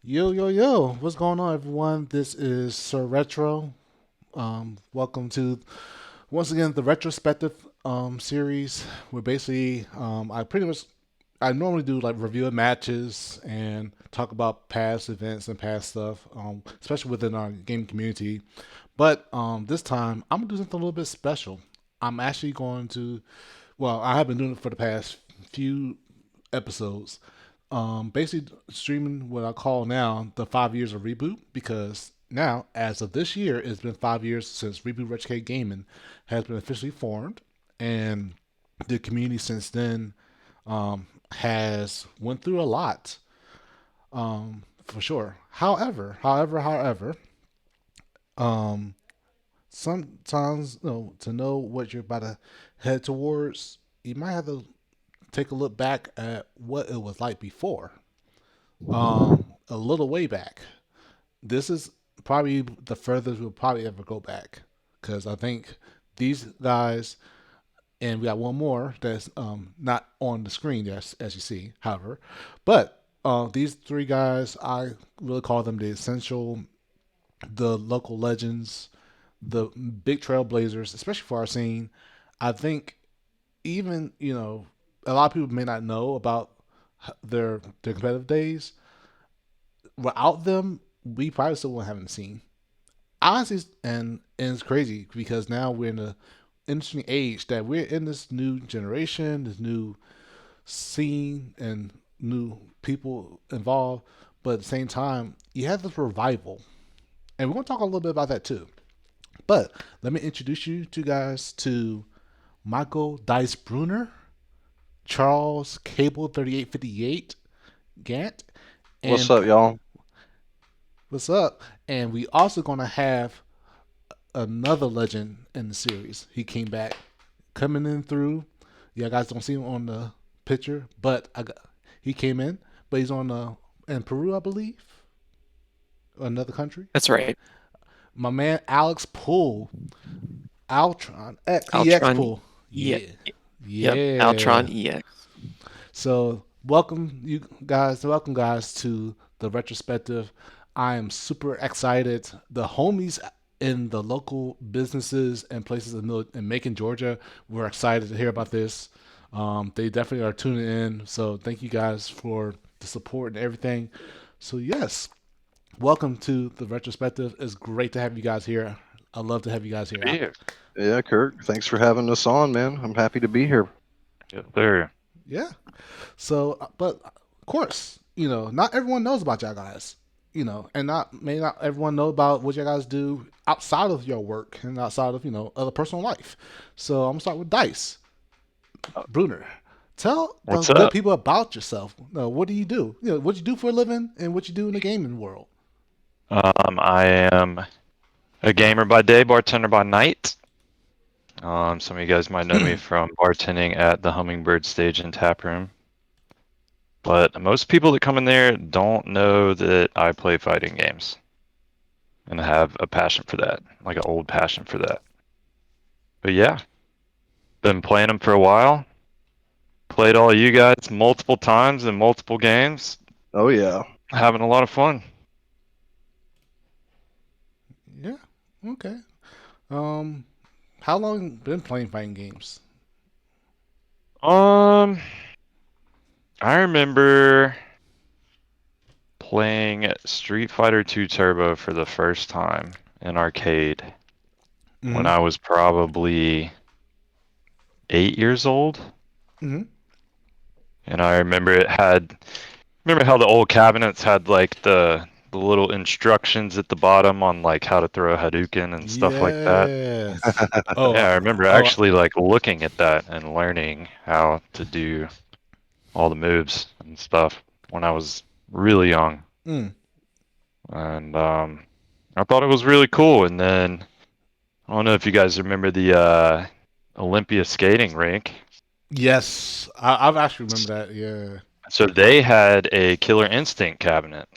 Yo, yo, yo, what's going on, everyone? This is Sir Retro. Welcome to, once again, the Retrospective series, where basically I normally do like review of matches and talk about past events and past stuff, especially within our game community. But this time, I'm going to do something a little bit special. I'm actually going to, well, I have been doing it for the past few episodes. Basically streaming what I call now the 5 years of Reboot, because now, as of this year, it's been 5 years since Reboot Retrocade Gaming has been officially formed, and the community since then has went through a lot, for sure. However, um, sometimes, to know what you're about to head towards, you might have to take a look back at what it was like before. A little way back. This is probably the furthest we'll probably ever go back, because I think these guys, and we got one more that's not on the screen as you see, however, but these three guys, I really call them the essential, the local legends, the big trailblazers, especially for our scene. I think even a lot of people may not know about their competitive days. Without them, we probably still wouldn't have seen. Honestly, and it's crazy because now we're in a interesting age that we're in this new generation, this new scene, and new people involved. But at the same time, you have this revival, and we're gonna talk a little bit about that too. But let me introduce you two guys to Michael Dice Bruner, Charles Cable3858 Gant, What's and up, y'all? what's up? And we also gonna have another legend in the series. He came back, coming in through. Yeah, guys don't see him on the picture, but he came in. But he's on in Peru, I believe, another country. That's right. My man Alex Poole, Altron EX Altron. Poole. Yeah. Yeah, Yep. yeah. Altron EX. So welcome guys to the retrospective. I am super excited. The homies in the local businesses and places in Macon, Georgia, were excited to hear about this. They definitely are tuning in. So thank you guys for the support and everything. So yes, welcome to the retrospective. It's great to have you guys here. I love to have you guys here. Be here. Yeah, Kirk, thanks for having us on, man. I'm happy to be here. Yes, sir. Yeah. So, but of course, not everyone knows about y'all guys. And not everyone know about what you guys do outside of your work and outside of other personal life. So I'm gonna start with Dice Bruner. Tell the What's good up? people about yourself. What do you do? What you do for a living and what you do in the gaming world. I am a gamer by day, bartender by night. Some of you guys might know me from bartending at the Hummingbird Stage and Tap Room. But most people that come in there don't know that I play fighting games and have a passion for that, like an old passion for that. But yeah, been playing them for a while. Played all you guys multiple times in multiple games. Oh yeah. Having a lot of fun. Yeah. Okay. Um, how long you been playing fighting games? Um, I remember playing Street Fighter 2 Turbo for the first time in arcade when Mm-hmm. I was probably 8 years old. Mm-hmm. And I remember remember how the old cabinets had like the little instructions at the bottom on like how to throw a Hadouken and stuff like that. Yes. Oh. Yeah, I remember Oh. actually like looking at that and learning how to do all the moves and stuff when I was really young. Mm. And I thought it was really cool. And then I don't know if you guys remember the Olympia skating rink. Yes, I've actually remember that. Yeah. So they had a Killer Instinct cabinet,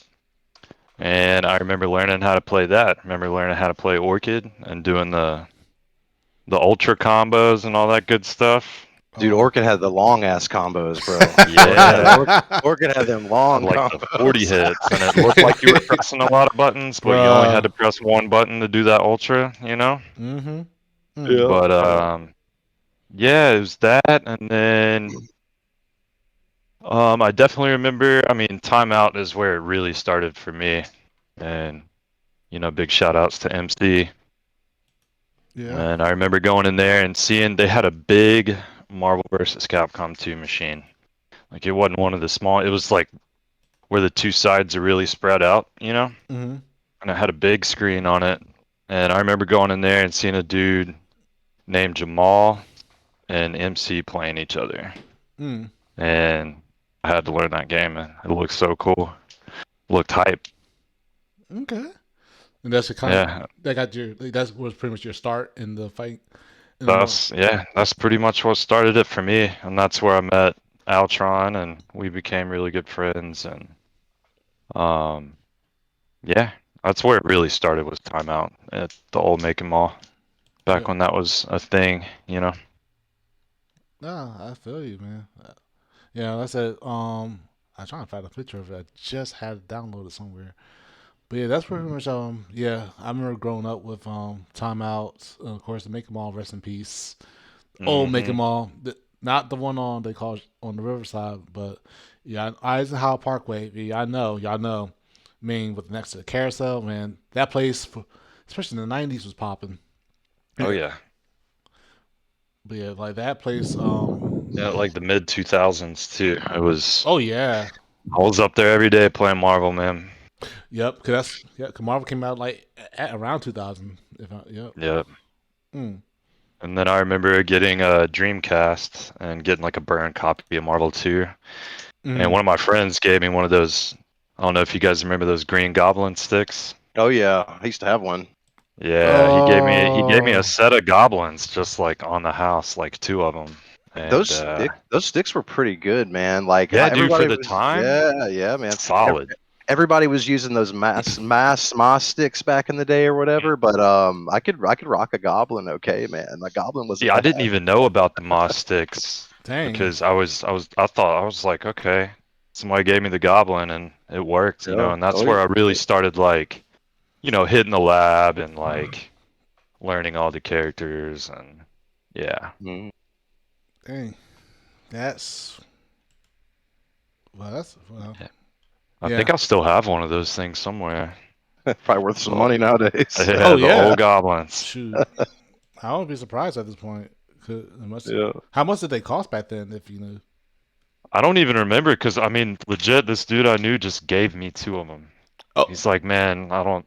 and I remember learning how to play that. I remember learning how to play Orchid and doing the ultra combos and all that good stuff. Dude, Oh. Orchid had the long ass combos, bro. Yeah. Orchid had them Had long like the 40 combos. hits, and it looked like you were pressing a lot of buttons, but you only had Bruh. to press one button to do that ultra, you know? Mm-hmm. Mm. Yeah. But yeah, it was that, and then I definitely remember. I mean, Timeout is where it really started for me, and big shout outs to MC. Yeah. And I remember going in there and seeing they had a big Marvel vs. Capcom 2 machine. Like it wasn't one of the small. It was like where the two sides are really spread out, Mm-hmm. and it had a big screen on it. And I remember going in there and seeing a dude named Jamal and MC playing each other. Mm. And I had to learn that game, and it looked so cool. Looked hype. Okay. And that's the kind of Yeah, that got your like, that was pretty much your start in the fight in the more. that's pretty much what started it for me, and that's where I met Altron, and we became really good friends. And um, yeah, that's where it really started was Timeout at the old Macon Mall, back Yeah. when that was a thing. Nah, I feel you, man. Yeah, like I said, I'm trying to find a picture of it. I just had it downloaded somewhere. But yeah, that's pretty much yeah, I remember growing up with timeouts, of course the Make 'em All rest in peace. Old Make 'em Hmm. All. Not the one on they call on the Riverside, but yeah, Eisenhower Parkway. Yeah, I know, y'all know. I mean, with next to the carousel, man, that place, especially in the '90s, was popping. Oh Yeah, yeah, but yeah, like that place. yeah, like the mid 2000s too. Oh yeah, I was up there every day playing Marvel, man. yep. Cause that's yeah. Cause Marvel came out like at around 2000. Yep. Yeah. Mm. And then I remember getting a Dreamcast and getting like a burned copy of Marvel 2. And Mm. one of my friends gave me one of those. I don't know if you guys remember those Green Goblin sticks. Oh yeah, I used to have one. Yeah, he gave me a Oh. set of goblins just like on the house, like two of them. And Those sticks were pretty good, man. Like yeah, dude, for everybody the was, time, yeah, man. solid. Everybody was using those mass sticks back in the day or whatever. But I could rock a goblin, okay, man. A goblin See, wasn't I bad. didn't even know about the moss sticks Dang. because I thought like, okay, somebody gave me the goblin and it worked, Yeah. and that's Oh where I really yeah. started like, hitting the lab and like learning all the characters and yeah. Mhm. Dang. That's well. Yeah. I Yeah. think I still have one of those things somewhere. Probably worth some The, money nowadays. Oh yeah, the yeah. old goblins. Shoot. I wouldn't be surprised at this point. Yeah. How much did they cost back then? If you knew. I don't even remember because I mean, legit, this dude I knew just gave me two of them. Oh. He's like, man, I don't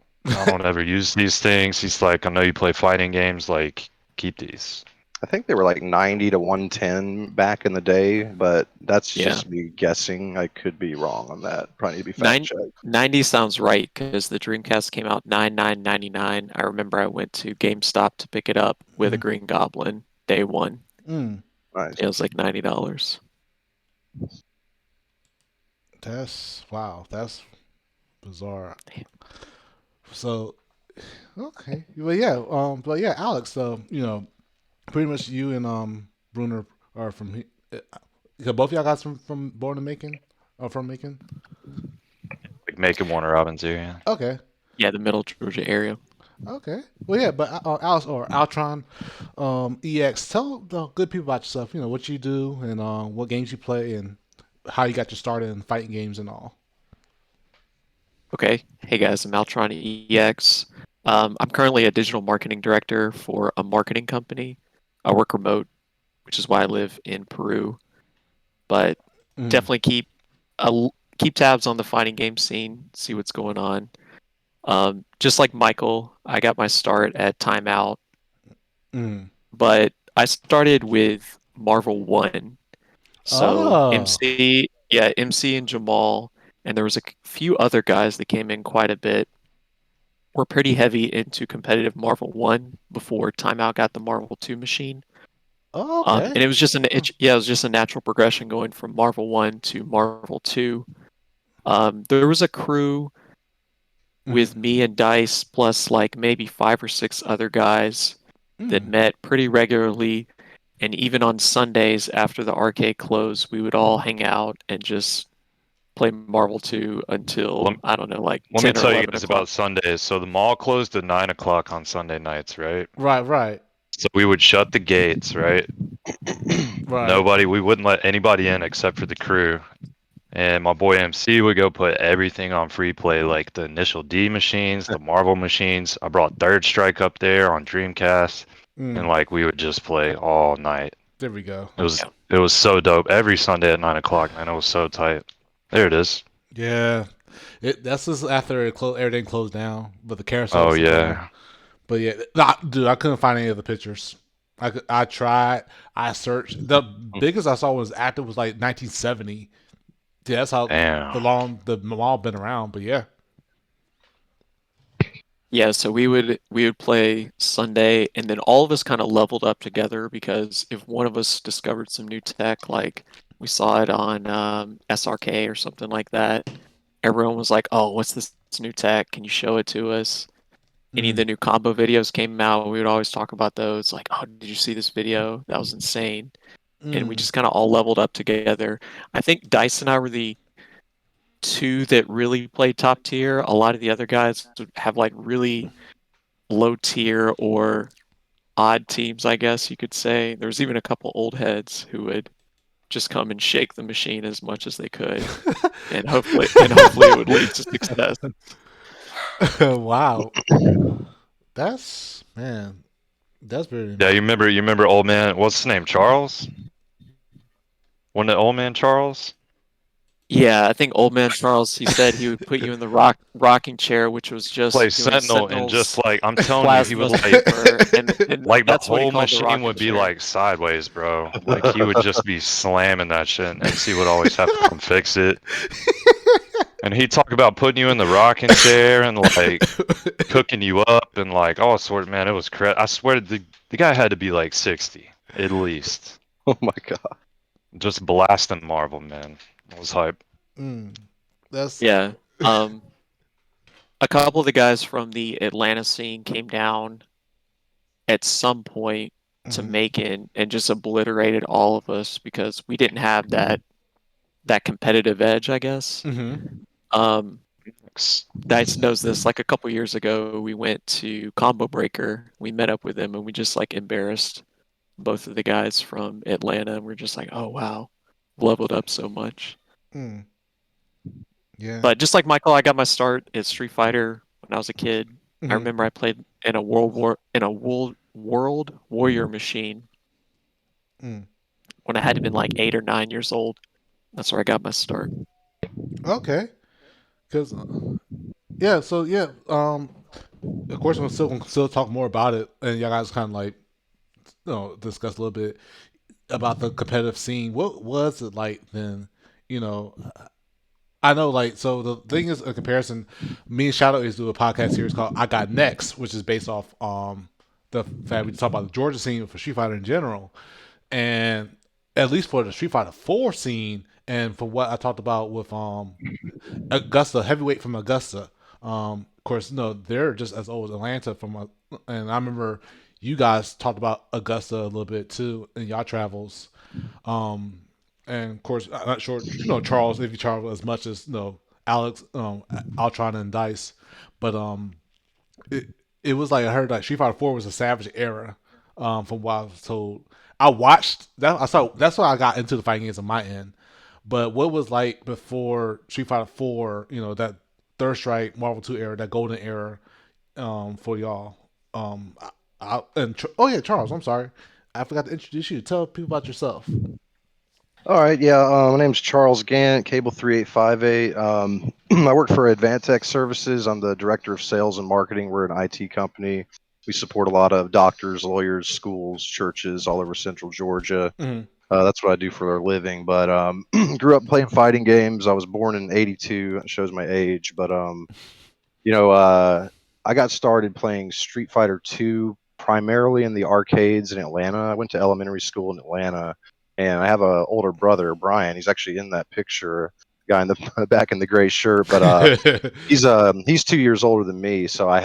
ever use these things. He's like, I know you play fighting games, like, keep these. I think they were like 90 to 110 back in the day, but that's Yeah. just me guessing. I could be wrong on that. Probably need to be fact Nine, checked. 90 sounds right because the Dreamcast came out 99.99. I remember I went to GameStop to pick it up with a Mm. Green Goblin day one. Mm. Nice. It was like $90. That's wow. That's bizarre. So okay. But yeah, Alex. So pretty much you and Bruner are from here. Both of y'all guys from born in Macon or from Macon? Like making Warner Robins here. Yeah. Okay. Yeah, the Middle Georgia area. Okay. Well, yeah, but Alex or Altron, EX, tell the good people about yourself. You know what you do and what games you play and how you got your start in fighting games and all. Okay. Hey guys, I'm AltronEX. I'm currently a digital marketing director for a marketing company. I work remote, which is why I live in Peru. But Mm. definitely keep tabs on the fighting game scene, see what's going on. Just like Michael, I got my start at Timeout, Mm. but I started with Marvel 1. So Oh. MC and Jamal, and there was a few other guys that came in quite a bit. Were pretty heavy into competitive Marvel 1 before Timeout got the Marvel 2 machine. Oh, And okay. it was just it was just a natural progression going from Marvel 1 to Marvel 2. There was a crew Mm. with me and Dyce plus like maybe 5 or 6 other guys that Mm. met pretty regularly. And even on Sundays after the arcade closed, we would all hang out and just play Marvel 2 until, Lem- I don't know, like Let me 10 or tell you 11 guys o'clock. about Sundays. So the mall closed at 9 o'clock on Sunday nights, right? Right. So we would shut the gates, right? Right. We wouldn't let anybody in except for the crew. And my boy MC would go put everything on free play, like the Initial D machines, the Marvel machines. I brought Third Strike up there on Dreamcast, and like we would just play all night. There we go. It was so dope. Every Sunday at 9 o'clock, man, it was so tight. There it is. Yeah. That's just after everything closed down, but the carousel Oh was still going. yeah. But yeah, nah, dude, I couldn't find any of the pictures. I tried. I searched. The biggest I saw was active was like 1970. Yeah, that's how Damn. the mall been around. But yeah. Yeah, so we would play Sunday, and then all of us kind of leveled up together because if one of us discovered some new tech, like we saw it on SRK or something like that, everyone was like, "Oh, what's this new tech? Can you show it to us?" Any of the new combo videos came out, we would always talk about those. Like, "Oh, did you see this video? That was insane!" And we just kind of all leveled up together. I think Dyce and I were the two that really played top tier. A lot of the other guys would have like really low tier or odd teams, I guess you could say. There's even a couple old heads who would just come and shake the machine as much as they could, and hopefully it would lead to success. Wow. That's man. That's very. Yeah, you remember old man, what's his name? Charles? Wasn't it old man Charles? Yeah, I think Old Man Charles, he said he would put you in the rocking chair, which was Play just doing Sentinel and just Sentinel's like I'm telling you, he plasma would like sniper, and like the that's what he whole called the machine rocking would be chair. like sideways, bro. Like he would just be slamming that shit, and MC would always have to come fix it. And he'd talk about putting you in the rocking chair and like cooking you up and like all sorts. Man, it was crazy. I swear the guy had to be like 60 at least. Oh my god. Just blasting Marvel, man. It was hype. That's Yeah. A couple of the guys from the Atlanta scene came down at some point to Macon and just obliterated all of us because we didn't have that competitive edge, I guess. Dice knows this. Like a couple years ago, we went to Combo Breaker. We met up with him and we just like embarrassed both of the guys from Atlanta. And we're just like, oh wow, leveled up so much. Yeah. But just like Michael, I got my start at Street Fighter when I was a kid. I remember I played in a World Warrior machine when I had to been like 8 or 9 years old. That's where I got my start. Okay. Because yeah, so yeah, of course we'll still talk more about it, and y'all guys kind of like discuss a little bit about the competitive scene. What was it like then? You know, I know, like, so the thing is, a comparison. Me and Shadow is do a podcast series called "I Got Next," which is based off the fact we talk about the Georgia scene for Street Fighter in general, and at least for the Street Fighter 4 scene, and for what I talked about with Augusta heavyweight from Augusta. Of course, no, they're just as old as Atlanta and I remember you guys talked about Augusta a little bit too in y'all travels. And of course, I'm not sure, Charles, if you travel as much as, Alex, Altron and Dice, but it it was like I heard like Street Fighter 4 was a savage era, from what I was told. I watched that. I saw that's why I got into the fighting games on my end. But what was like before Street Fighter 4? That Third Strike, Marvel 2 era, that golden era, for y'all. Oh yeah, Charles. I'm sorry, I forgot to introduce you. Tell people about yourself. All right, yeah. My name's Charles Gant, Cable3858. I work for Advantech Services. I'm the director of sales and marketing. We're an IT company. We support a lot of doctors, lawyers, schools, churches all over Central Georgia. That's what I do for a living. But grew up playing fighting games. I was born in '82. That shows my age. But I got started playing Street Fighter 2 primarily in the arcades in Atlanta. I went to elementary school in Atlanta, and I have an older brother, Brian. He's actually in that picture, guy in the back in the gray shirt. But he's 2 years older than me, so I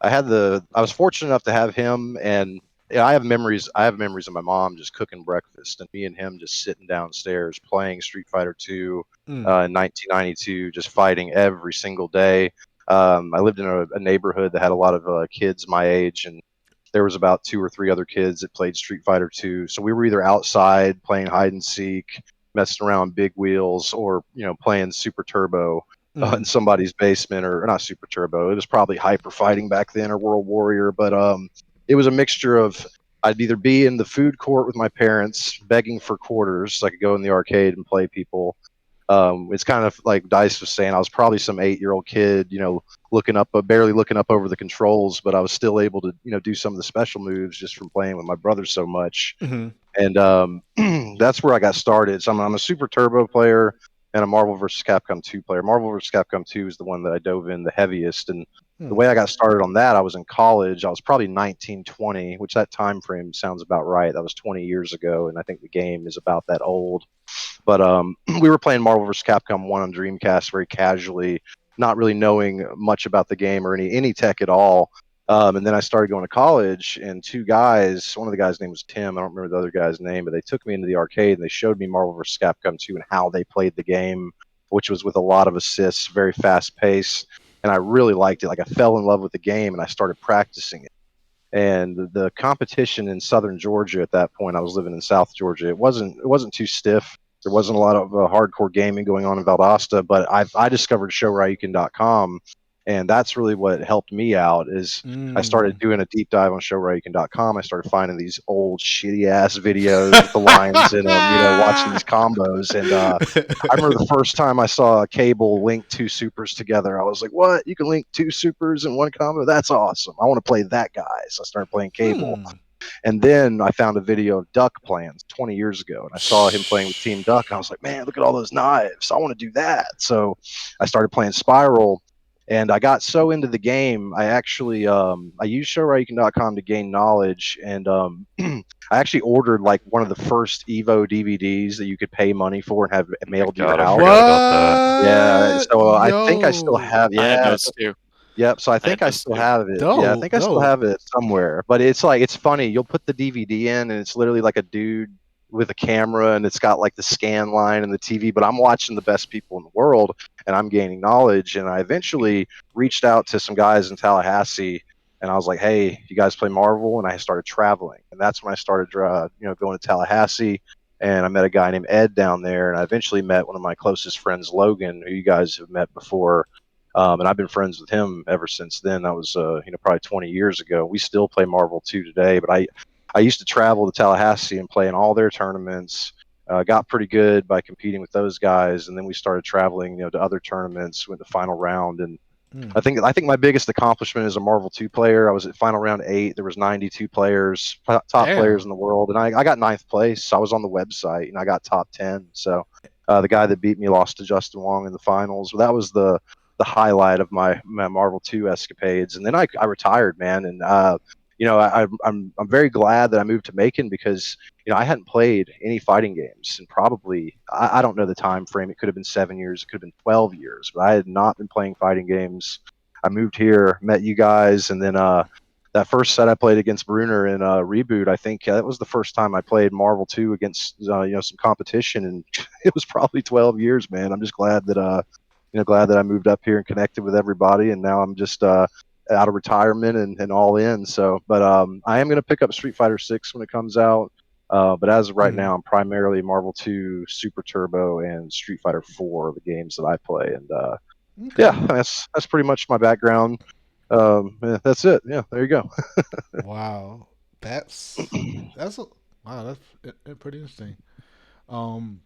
was fortunate enough to have him, and yeah, I have memories. I have memories of my mom just cooking breakfast and me and him just sitting downstairs playing Street Fighter 2 Mm. in 1992, just fighting every single day. I lived in a neighborhood that had a lot of kids my age, and there was about two or three other kids that played Street Fighter 2. So we were either outside playing hide and seek, messing around big wheels, or playing Super Turbo in Mm. somebody's basement, or not Super Turbo. It was probably Hyper Fighting back then, or World Warrior, but it was a mixture of I'd either be in the food court with my parents begging for quarters so I could go in the arcade and play people. It's kind of like Dice was saying. I was probably some 8-year-old kid, looking up, barely looking up over the controls, but I was still able to, do some of the special moves just from playing with my brother so much. Mm-hmm. And that's where I got started. So I'm a Super Turbo player and a Marvel vs. Capcom 2 player. Marvel vs. Capcom 2 is the one that I dove in the heaviest. And the Hmm. way I got started on that, I was in college. I was probably 19, 20, which that time frame sounds about right. That was 20 years ago, and I think the game is about that old. But we were playing Marvel vs. Capcom 1 on Dreamcast very casually, not really knowing much about the game or any tech at all. And then I started going to college, and two guys, one of the guys' name was Tim. I don't remember the other guy's name, but they took me into the arcade and they showed me Marvel vs. Capcom 2 and how they played the game, which was with a lot of assists, very fast pace. And I really liked it. Like I fell in love with the game and I started practicing it. And the competition in southern Georgia at that point, I was living in South Georgia. It wasn't too stiff. There wasn't a lot of hardcore gaming going on in Valdosta, but I discovered ShowRyukin.com, and that's really what helped me out. Is I started Mm. doing a deep dive on ShowRyukin.com. I started finding these old shitty ass videos with the lines in them, watching these combos, and I remember the first time I saw a Cable link two supers together. I was like, "What? You can link two supers in one combo? That's awesome! I want to play that guy." So I started playing Cable, Hmm. and then I found a video of Duck plans 20 years ago, and I saw him playing with Team Duck, and I was like, "Man, look at all those knives! I want to do that." So I started playing Spiral, and I got so into the game. I actually I used ShowRyukin.com to gain knowledge, and I actually ordered like one of the first Evo DVDs that you could pay money for and have it Oh my mailed to your God, I house. forgot about that. Yeah, What? so I think I still Yo. have. I had Yeah, those too. yep. So I I had think I those still too. have it. Yeah, I Dope. think I still Dope. have it somewhere. But it's funny. You'll put the DVD in, and it's literally like a dude with a camera, and it's got like the scan line and the TV. But I'm watching the best people in the world, and I'm gaining knowledge. And I eventually reached out to some guys in Tallahassee, and I was like, "Hey, you guys play Marvel?" And I started traveling, and that's when I started, going to Tallahassee. And I met a guy named Ed down there, and I eventually met one of my closest friends, Logan, who you guys have met before. And I've been friends with him ever since then. That was, probably 20 years ago. We still play Marvel 2 today, but I used to travel to Tallahassee and play in all their tournaments. Got pretty good by competing with those guys, and then we started traveling, to other tournaments. Went to final round, and Hmm. I think my biggest accomplishment as a Marvel 2 player, I was at final round 8. There was 92 players, top players Damn. in the world, and I got ninth place. I was on the website, and I got top 10. So the guy that beat me lost to Justin Wong in the finals. That was the highlight of my Marvel 2 escapades. And then I retired, man, and I'm very glad that I moved to Macon because I hadn't played any fighting games and probably I don't know the time frame. It could have been 7 years, it could have been 12 years, but I had not been playing fighting games. I moved here, met you guys, and then that first set I played against Bruner in Reboot, I think that was the first time I played Marvel 2 against some competition, and it was probably 12 years, man. I'm just glad that glad that I moved up here and connected with everybody, and now I'm just out of retirement and all in. So, but I am going to pick up Street Fighter 6 when it comes out. But as of right Hmm. now, I'm primarily Marvel 2, Super Turbo, and Street Fighter 4, the games that I play. And yeah, Okay. that's pretty much my background. Yeah, that's it. Yeah, there you go. Wow. That's a wow. Pretty interesting. Um.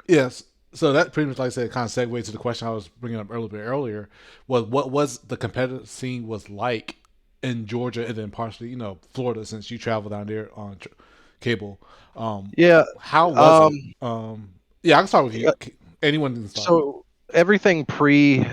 Yes. So that pretty much, like I said, kind of segues to the question I was bringing up a little bit earlier. Was what was the competitive scene was like in Georgia and then partially, Florida, since you travel down there on cable. Um, Yeah. how was Um, it? Yeah, I can start with you. yeah, Anyone can start. so everything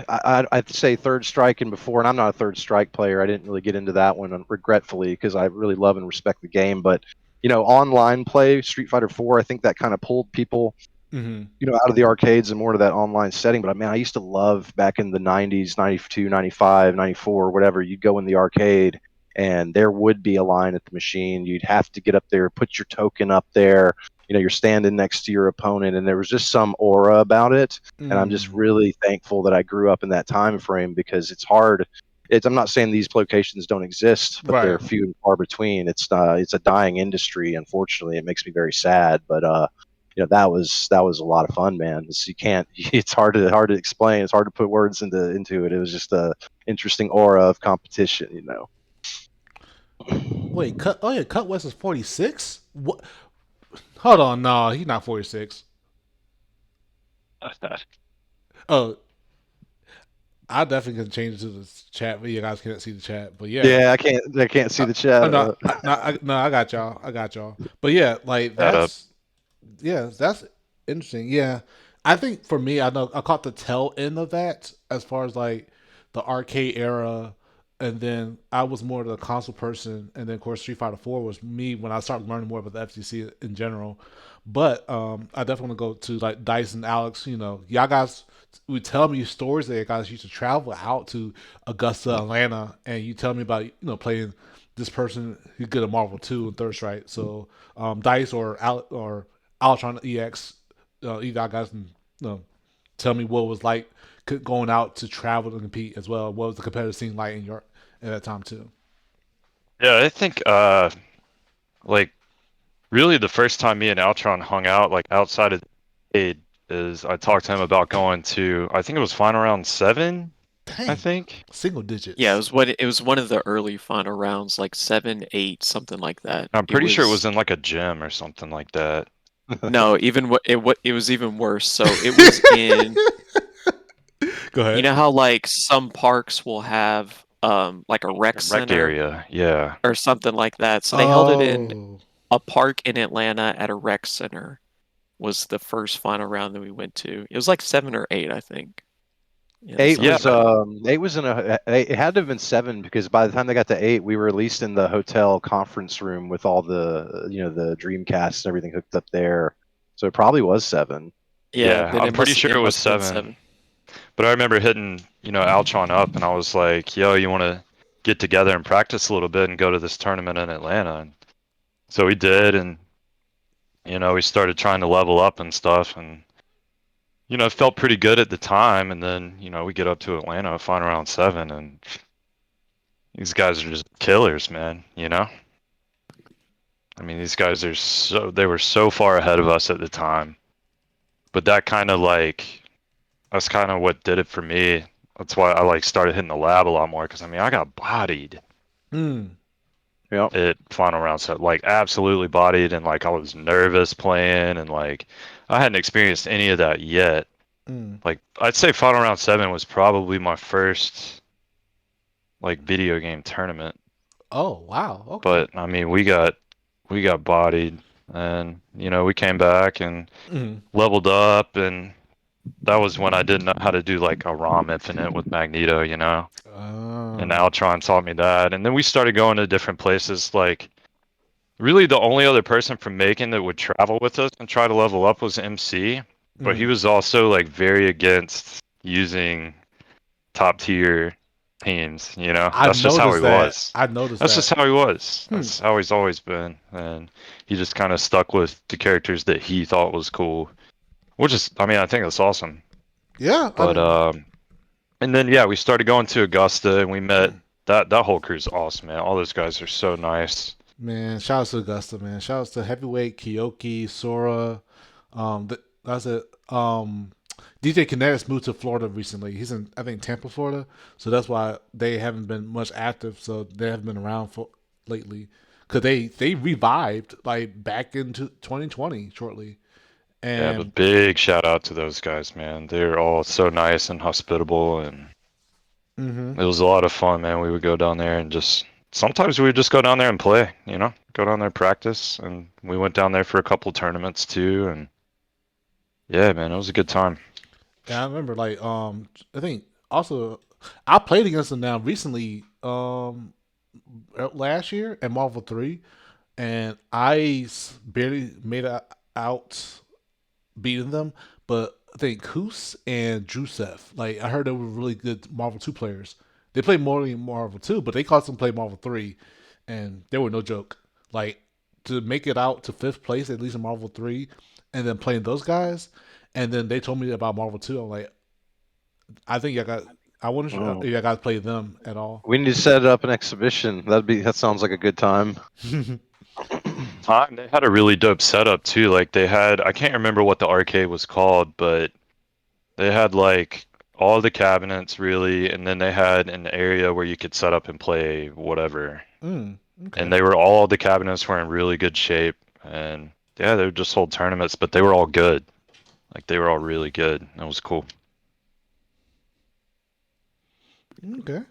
I'd say Third Strike and before, and I'm not a Third Strike player. I didn't really get into that one, regretfully, because I really love and respect the game. But online play, Street Fighter 4, I think that kind of pulled people Mm-hmm. out of the arcades and more to that online setting. But man, I used to love back in the 90s, 92, 95, 94, whatever. You'd go in the arcade and there would be a line at the machine. You'd have to get up there, put your token up there. You're standing next to your opponent, and there was just some aura about it. And I'm just really thankful that I grew up in that time frame, because it's hard. I'm not saying these locations don't exist, but they're Right. few and far between. It's a dying industry, unfortunately. It makes me very sad, but that was a lot of fun, man. You can't. It's hard to explain. It's hard to put words into it. It was just a interesting aura of competition. Wait, cut. Oh yeah, Cut West is 46. What? Hold on, no, he's not 46. Oh, I definitely can change it to the chat, but you guys can't see the chat. But yeah, Yeah, I can't see the chat. no, I got y'all. I got y'all. But yeah, like That up. that's interesting. Yeah, I think for me, I know I caught the tail end of that as far as like the arcade era, and then I was more the console person, and then of course Street Fighter 4 was me when I started learning more about the FCC in general. But I definitely want to go to like Dyce and Alex. Y'all guys would tell me stories that you guys used to travel out to Augusta, Atlanta, and you tell me about playing this person who's good at Marvel 2 and Third Strike. So Dice or Altron EX, you guys can tell me what it was like going out to travel to compete as well. What was the competitive scene like in your at that time too? Yeah, I think like really the first time me and Altron hung out like outside of the aid is I talked to him about going to, I think it was final round 7, I Dang, think. single digits. Yeah, it was one of the early final rounds, like 7, 8, something like that. I'm It pretty sure it was was in like a gym or something like that. no, even it was even worse. So it was in, Go you ahead. know how like some parks will have like a rec Rec center area, yeah. or something like that. So they held it in Oh, a park in Atlanta at a rec center was the first final round that we went to. It was like 7 or 8, I think. In the Eight Yeah, was summertime. eight was in a. It had to have been 7, because by the time they got to 8, we were at least in the hotel conference room with all the Dreamcasts and everything hooked up there. So it probably was 7. Yeah, yeah, then I'm pretty sure it it was must have been 7. 7. But I remember hitting, Altron up and I was like, yo, you want to get together and practice a little bit and go to this tournament in Atlanta? And so we did, and, we started trying to level up and stuff. And, it felt pretty good at the time. And then, we get up to Atlanta, final round 7, and these guys are just killers, man, I mean, these guys they were so far ahead of us at the time. But that's kind of what did it for me. That's why I like started hitting the lab a lot more, because I mean I got bodied mm, Yep. at final round set, like absolutely bodied, and like I was nervous playing, and like I hadn't experienced any of that yet. mm. Like I'd say final round 7 was probably my first like video game tournament, Oh wow. Okay. but I mean we got bodied, and we came back and Mm. leveled up, and that was when I didn't know how to do like a ROM infinite with Magneto, and Oh. Altron taught me that. And then we started going to different places. Like, really, the only other person from Macon that would travel with us and try to level up was MC, but he Mm. was also like very against using top tier teams. I That's just how noticed he that. was. I noticed That's that. just how he was. Hmm. That's how he's always been. And he just kind of stuck with the characters that he thought was cool, which is, I mean, I think that's awesome. Yeah. I But mean, and then yeah, we started going to Augusta, and we met that whole crew's awesome, man. All those guys are so nice. man. Shout out to Augusta, man. Shout out to Heavyweight, Kiyoki, Sora. That's it. DJ Kinetics moved to Florida recently. He's in, I think, Tampa, Florida. So that's why they haven't been much active. So they haven't been around for lately. Cause they revived like back into 2020 shortly. Yeah, but And big shout out to those guys, man. They're all so nice and hospitable, and mm-hmm. it was a lot of fun, man. We would go down there and just sometimes we would just go down there and play, go down there practice, and we went down there for a couple tournaments too, and yeah, man, it was a good time. Yeah, I remember like I think also I played against them now recently last year at Marvel 3 and barely made it out beating them, but I think Koos and Drusev, like I heard they were really good Marvel 2 players. They played more than Marvel 2, but they caused them play Marvel 3, and they were no joke. Like, to make it out to 5th place, at least in Marvel 3, and then playing those guys, and then they told me about Marvel 2. I'm like, I think I wonder Oh. if y'all guys played them at all. We need to set up an exhibition. That sounds like a good time. They had a really dope setup too. Like they had, I can't remember what the arcade was called, but they had like all the cabinets really, and then they had an area where you could set up and play whatever. Okay. And all the cabinets were in really good shape, and yeah, they would just hold tournaments, but they were all good. Like they were all really good. That was cool. Okay.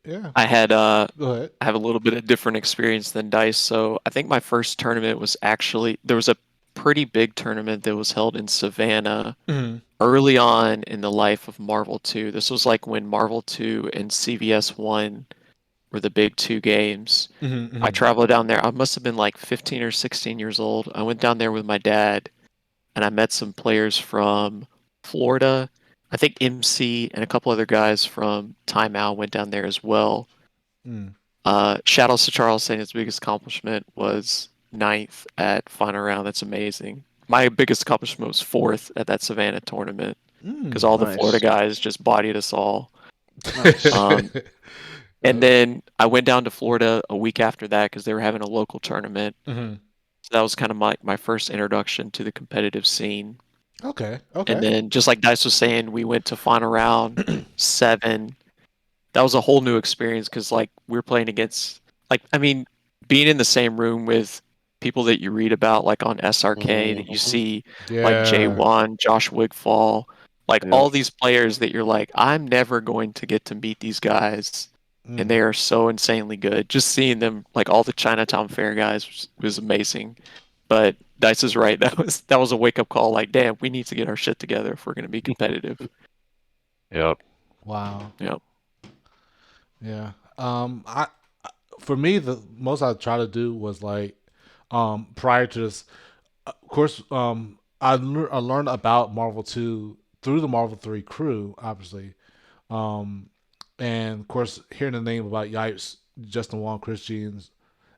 Yeah. I had Go ahead. I have a little bit of different experience than Dice. So I think my first tournament was actually there was a pretty big tournament that was held in Savannah early on in the life of Marvel 2. This was like when Marvel 2 and CVS 1 were the big two games. I traveled down there. I must have been like 15 or 16 years old. I went down there with my dad and I met some players from Florida. I think MC and a couple other guys from Time Out went down there as well. Shout out to Charles saying his biggest accomplishment was ninth at final round. That's amazing. My biggest accomplishment was fourth at that Savannah tournament because all the Nice. Florida guys just bodied us all. Nice. And then I went down to Florida a week after that because they were having a local tournament. So that was kind of my first introduction to the competitive scene. Okay. And then, just like Dice was saying, we went to final round 7. That was a whole new experience because, like, we were playing against, like, I mean, being in the same room with people that you read about, like on SRK, that you see, like J1, Josh Wigfall, like all these players that you're like, I'm never going to get to meet these guys, and they are so insanely good. Just seeing them, like all the Chinatown Fair guys, was amazing. But Dice is right. That was a wake up call. Like, damn, we need to get our shit together if we're going to be competitive. Yep. Wow. Yep. Yeah. I for me the most I try to do was like prior to this, of course, I learned about Marvel 2 through the Marvel 3 crew, obviously. And of course, hearing the name about Yipes, Justin Wong, Chris Jeans,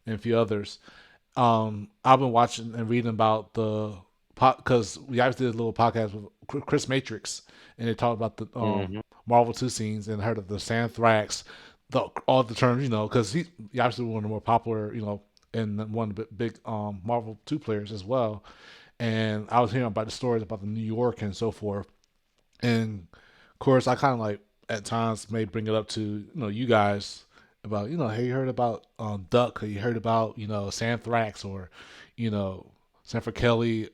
and a few others. I've been watching and reading about the because Yipes did a little podcast with Chris Matrix, and they talked about the Marvel 2 scenes and heard of the Santhrax, all the terms, because he's obviously one of the more popular, and one of the big Marvel 2 players as well. And I was hearing about the stories about the New York and so forth. And of course, I kind of like at times may bring it up to you guys about hey, you heard about Duck, or you heard about Santhrax, or Sanford Kelly,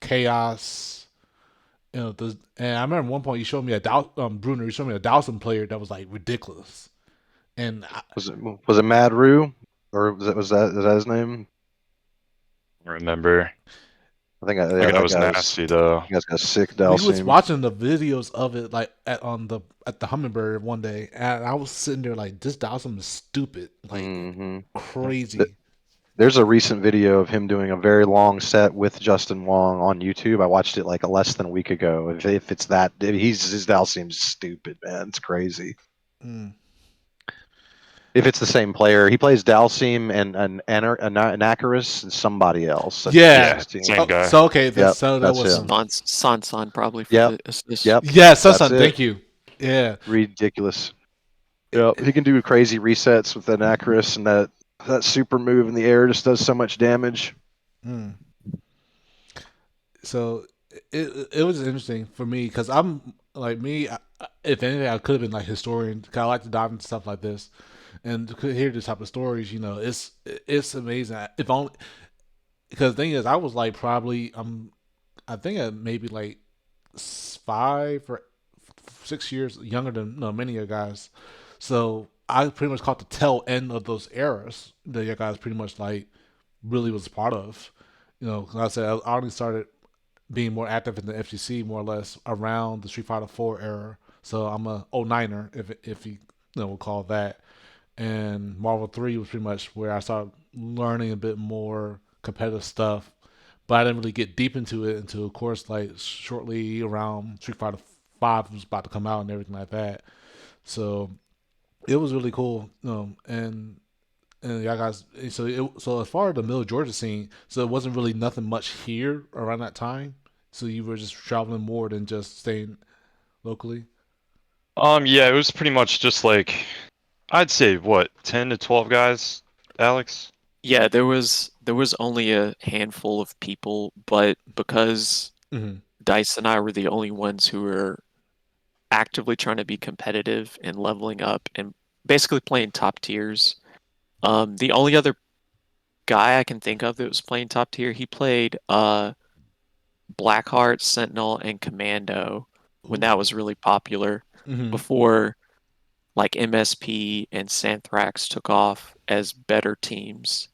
Chaos. And I remember one point you showed me Bruner. You showed me a Dowson player that was like ridiculous. And was it Mad Rue, or is that his name? I remember. I think That guy was nasty though. You guys got sick we was Dalsim. watching the videos of it like at the Hummingbird one day, and I was sitting there like, this Dowson is stupid, like crazy. There's a recent video of him doing a very long set with Justin Wong on YouTube. I watched it like less than a week ago. If it's that, his Dalsim's stupid, man. It's crazy. If it's the same player, he plays Dalsim and an Anacharis and somebody else. Yeah, same guy. So okay, Yep, so that that's was him. San probably for Yep. the assist. Yep. Yeah, Sun. That's it. Thank you. Yeah, Ridiculous. Yeah, he can do crazy resets with Anacharis, and that super move in the air just does so much damage. So it was interesting for me because I'm like me. If anything, I could have been like historian. Cause I like to dive into stuff like this, and to hear this type of stories. It's amazing. If only because the thing is, I was like probably I think I maybe like 5 or 6 years younger than many of you guys. So I pretty much caught the tail end of those eras that you guys pretty much like really was part of. Like I said, I only started being more active in the FGC more or less around the Street Fighter 4 era. So I'm a 09er if you will call that. And Marvel 3 was pretty much where I started learning a bit more competitive stuff. But I didn't really get deep into it until, of course, like shortly around Street Fighter 5 was about to come out and everything like that. So it was really cool. And y'all guys. So as far as the Middle Georgia scene, so it wasn't really nothing much here around that time. So you were just traveling more than just staying locally. Yeah, it was pretty much just like I'd say what, 10 to 12 guys, Alex? Yeah, there was only a handful of people, but because Mm-hmm. Dice and I were the only ones who were actively trying to be competitive and leveling up and basically playing top tiers. The only other guy I can think of that was playing top tier, he played Blackheart, Sentinel, and Commando when Ooh. that was really popular Mm-hmm. before like MSP and Santhrax took off as better teams.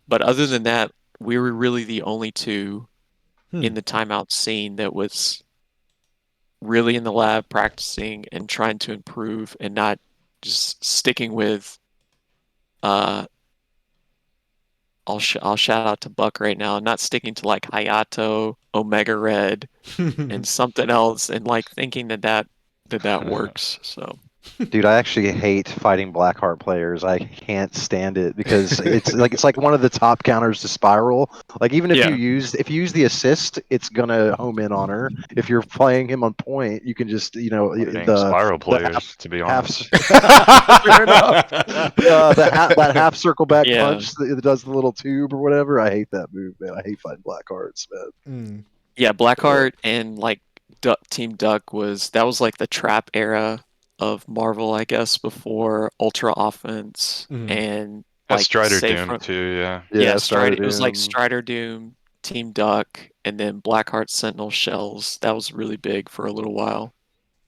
But other than that, we were really the only two Hmm. in the timeout scene that was really in the lab practicing and trying to improve and not just sticking with uh I'll shout out to Buck right now, not sticking to like Hayato, Omega Red, and something else, and like thinking that works. So Dude, I actually hate fighting Blackheart players. I can't stand it because it's like one of the top counters to Spiral. Like even yeah, if you use the assist, it's gonna home in on her. If you're playing him on point, you can just Fighting spiral the half players, to be half honest. fair enough. That half circle back yeah, punch that does the little tube or whatever. I hate that move, man. I hate fighting Blackhearts, man. Mm. yeah. Uh, Blackheart and like Team Duck was like the trap era of Marvel, I guess, before Ultra Offense Mm. and That's like Strider Safe Doom from too, yeah. yeah, yeah, Strider. started It was like him. Strider Doom, Team Duck, and then Blackheart Sentinel Shells. That was really big for a little while.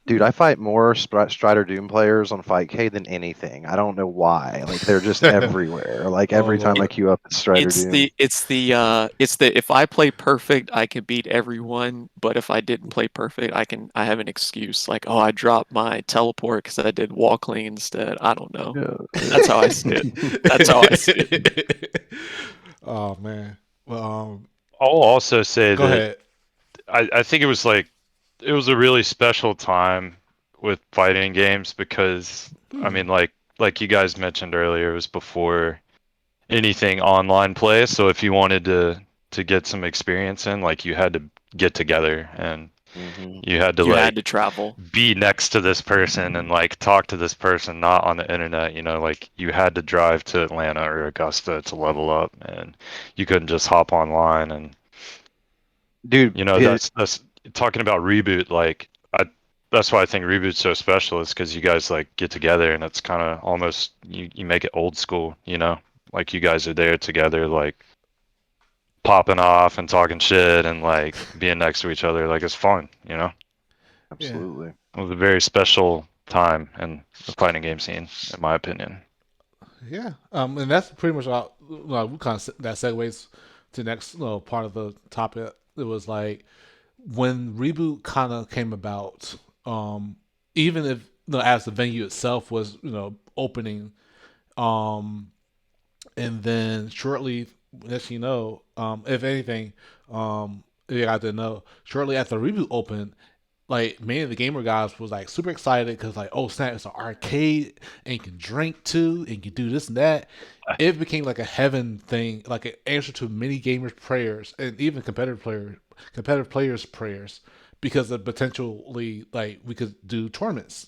Dude, I fight more Strider Doom players on Fight K than anything. I don't know why. Like they're just everywhere. Like Oh every time It, I Lord. queue up, it's Strider Doom. it's the if I play perfect, I can beat everyone, but if I didn't play perfect, I have an excuse like, oh, I dropped my teleport because I did walkling instead. I don't know. Yeah. That's how I see it. That's how I see it. Oh man. Well, I'll also say go that ahead. I think it was like it was a really special time with fighting games because I Hmm. mean like you guys mentioned earlier, it was before anything online play. So if you wanted to get some experience in, like you had to get together and hmm you had to You had like to travel. be next to this person and like talk to this person, not on the internet. Like you had to drive to Atlanta or Augusta to level up, and you couldn't just hop online. And Dude, that's talking about Reboot. Like that's why I think Reboot's so special is because you guys like get together and it's kind of almost you make it old school. Like you guys are there together, like popping off and talking shit and like being next to each other. Like it's fun. Yeah. absolutely. It was a very special time in the fighting game scene, in my opinion. Yeah. And that's pretty much all. Like, we kind of that segues to the next part of the topic. It was like when reboot kind of came about. Um, even if as the venue itself was opening, um, and then shortly, as if anything, you got to know shortly after reboot opened, like many of the gamer guys was like super excited because like, oh snap, it's an arcade and you can drink too and you can do this and that. It became like a heaven thing, like an answer to many gamers' prayers and even competitive players' prayers because of potentially like we could do tournaments.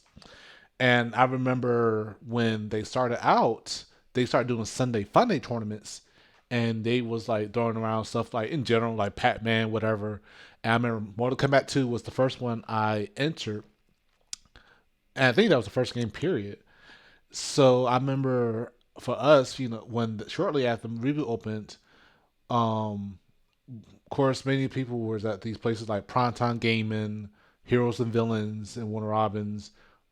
And I remember when they started out, they started doing Sunday Funday tournaments, and they was like throwing around stuff like in general, like Pac Man, whatever. And I remember Mortal Kombat 2 was the first one I entered, and I think that was the first game period. So I remember for us, when shortly after the reboot opened, um, of course, many people was at these places like Primetime Gaming, Heroes and Villains, and Warner Robins,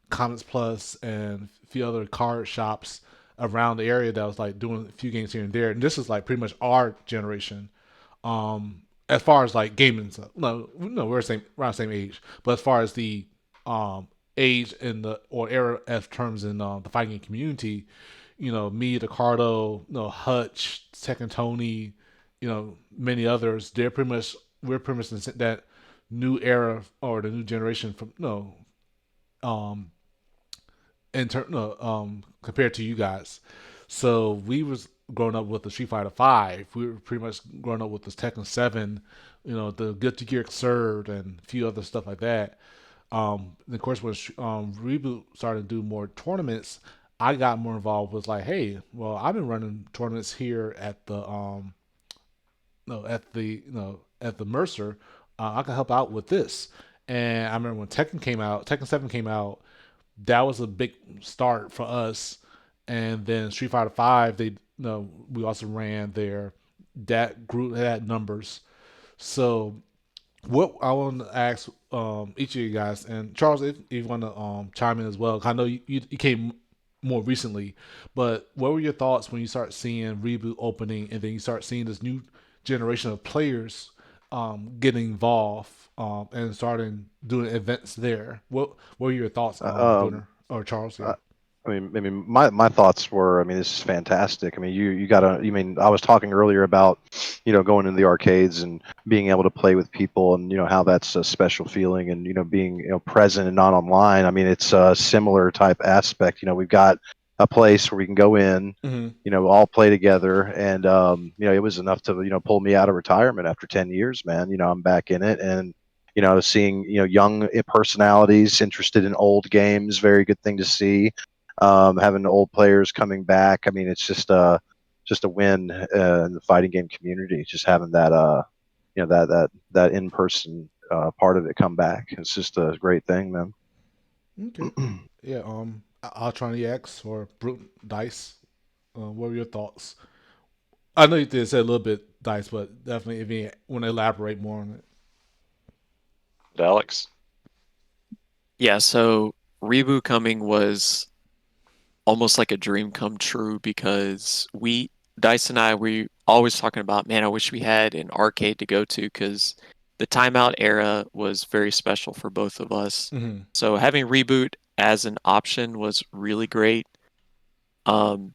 Comics Plus, and a few other card shops around the area that was like doing a few games here and there. And this is like pretty much our generation. As far as like gaming stuff, no, we're around the same age. But as far as the um age and the or era as terms in the fighting community, me, Ricardo, Hutch, Second Tony, many others, we're pretty much in that new era or the new generation from um no, compared to you guys. So we was growing up with the Street Fighter Five. We were pretty much growing up with the Tekken Seven, the Guilty Gear Xrd and a few other stuff like that. And of course, when Reboot started to do more tournaments, I got more involved with like, hey, well, I've been running tournaments here at the no, at the at the Mercer. I can help out with this. And I remember when Tekken Seven came out, that was a big start for us. And then Street Fighter Five, we also ran there. That group had numbers. So what I want to ask each of you guys, and Charles, if you want to chime in as well, 'cause I know you came more recently, but what were your thoughts when you start seeing Reboot opening, and then you start seeing this new generation of players getting involved and starting doing events there? What were your thoughts, Um, Booner or Charles? Yeah. I, my thoughts were, this is fantastic. You gotta, I was talking earlier about, going into the arcades and being able to play with people, and how that's a special feeling, and being present and not online. It's a similar type aspect. We've got a place where we can go in, Mm-hmm. all play together, and it was enough to pull me out of retirement after 10 years, man. I'm back in it, and seeing young personalities interested in old games, very good thing to see. Having the old players coming back. It's just a win in the fighting game community. Just having that that in person part of it come back. It's just a great thing, man. Okay. Yeah. AltronEX or Brute Dice. What were your thoughts? I know you did say a little bit Dice, but definitely if you want to elaborate more on it. Alex. Yeah, so Reboot coming was almost like a dream come true because Dice and I, we always talking about, man, I wish we had an arcade to go to because the timeout era was very special for both of us. Mm-hmm. So having Reboot as an option was really great. Um,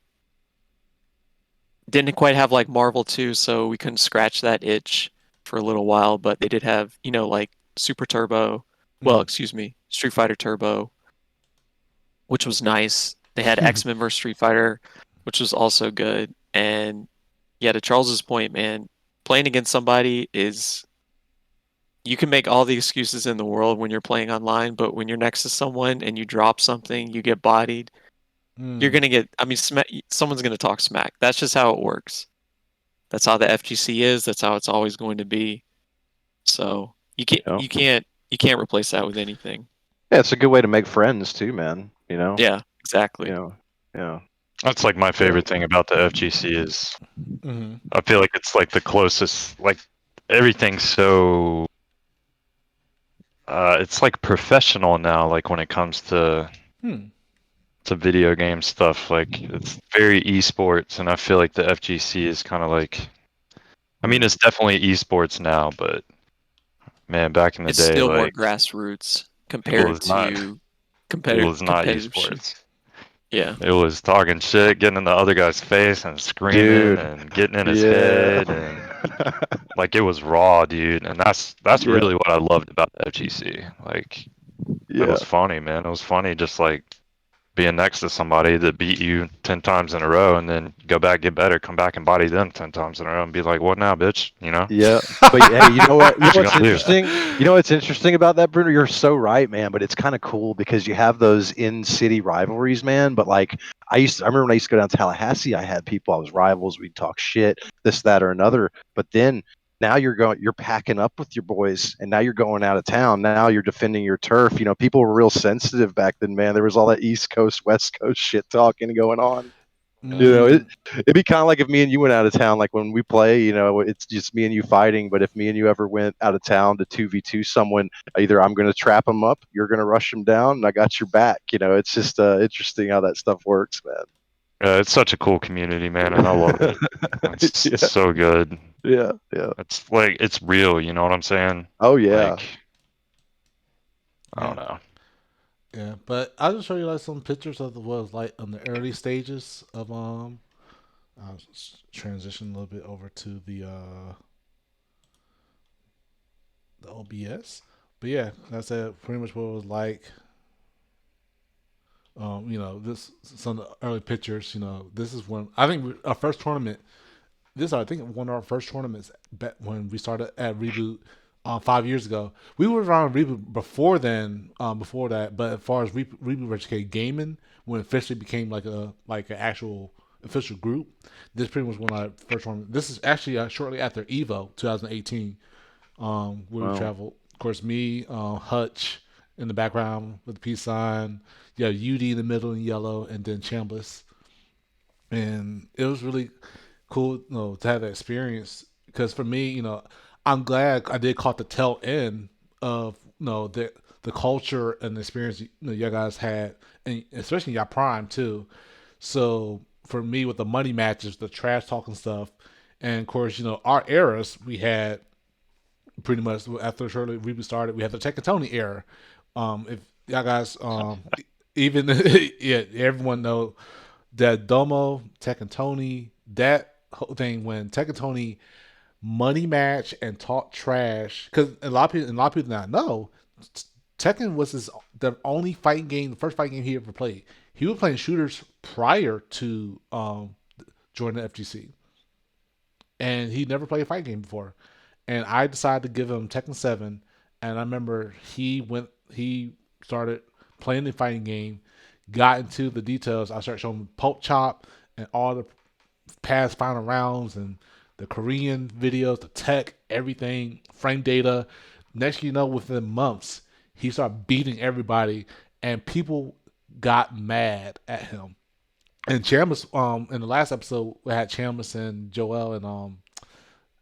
didn't quite have like Marvel 2, so we couldn't scratch that itch for a little while, but they did have, like Super Turbo, well, Mm-hmm. excuse me, Street Fighter Turbo, which was nice. They had X-Men vs. Street Fighter, which was also good. And yeah, to Charles's point, man, playing against somebody is you can make all the excuses in the world when you're playing online, but when you're next to someone and you drop something, you get bodied, you're Mm. gonna get, someone's gonna talk smack. That's just how it works. That's how the FGC is. That's how it's always going to be. So you can't, You know? you can't, you can't replace that with anything. Yeah, it's a good way to make friends too, man. Yeah, You exactly. know, yeah, That's like my yeah. favorite thing about the FGC is Mm-hmm. I feel like it's like the closest, like everything's so it's like professional now, like when it comes Hmm. to video game stuff. Like it's very esports, and I feel like the FGC is kind of like, it's definitely esports now, but man, back in the It's day, still more like grassroots it compared was not to it competitive was not competitive shit. esports. Yeah. It was talking shit, getting in the other guy's face and screaming Dude. and getting in his Yeah. head, and like it was raw, dude. And that's Yeah. really what I loved about the FGC. Like it Yeah. was funny, man. It was funny just like being next to somebody that beat you 10 times in a row, and then go back, get better, come back and body them 10 times in a row and be like, what now, bitch? Yeah. But hey, you know what? You know What you what's gonna do? interesting? You know what's interesting about that, Bruno? You're so right, man. But it's kind of cool because you have those in-city rivalries, man. But like, I remember when I used to go down to Tallahassee, I had people I was rivals. We'd talk shit, this, that, or another. But then now you're packing up with your boys, and now you're going out of town. Now you're defending your turf. People were real sensitive back then, man. There was all that East Coast, West Coast shit talking going on. You know, Mm. it'd be kind of like if me and you went out of town, like when we play, it's just me and you fighting. But if me and you ever went out of town to 2v2 someone, either I'm going to trap them up, you're going to rush them down, and I got your back. It's just interesting how that stuff works, It's such a cool community, man, and I love man. it. It's Yeah, so good. yeah, yeah. It's like it's real, you know what I'm saying? Oh, yeah. Like I Yeah. don't know. Yeah. But I'll just show you like some pictures of what it was like in the early stages of I'll transition a little bit over to the OBS. But yeah, that's pretty much what it was like This some of the early pictures. This is when I think our first tournament. This I think one of our first tournaments when we started at Reboot 5 years ago. We were around Reboot before then, before that. But as far as Reboot Retrocade gaming, when it officially became like an actual official group, this pretty much one of our first tournament. This is actually shortly after Evo 2018, where we traveled. Of course, me, Hutch in the background with the peace sign. Yeah, UD in the middle in yellow, and then Chambliss. And it was really cool, to have that experience. Because for me, I'm glad I did caught the tail end of the culture and the experience you guys had, and especially y'all prime too. So for me, with the money matches, the trash talking stuff, and of course, our eras we had pretty much after shortly we started, we had the Tech and Tony era. If y'all guys, even yeah, everyone know that Domo, Tech and Tony, that whole thing when Tech and Tony money match and talk trash, because a lot of people not know Tekken was the only fighting game, the first fighting game he ever played. He was playing shooters prior to joining the FGC, and he never played a fighting game before. And I decided to give him Tekken 7, and I remember he started playing the fighting game, got into the details. I started showing him Pulp Chop and all the past final rounds and the Korean videos, the tech, everything, frame data. Next thing you know, within months, he started beating everybody, and people got mad at him. And Chambliss, in the last episode, we had Chambliss and Joel and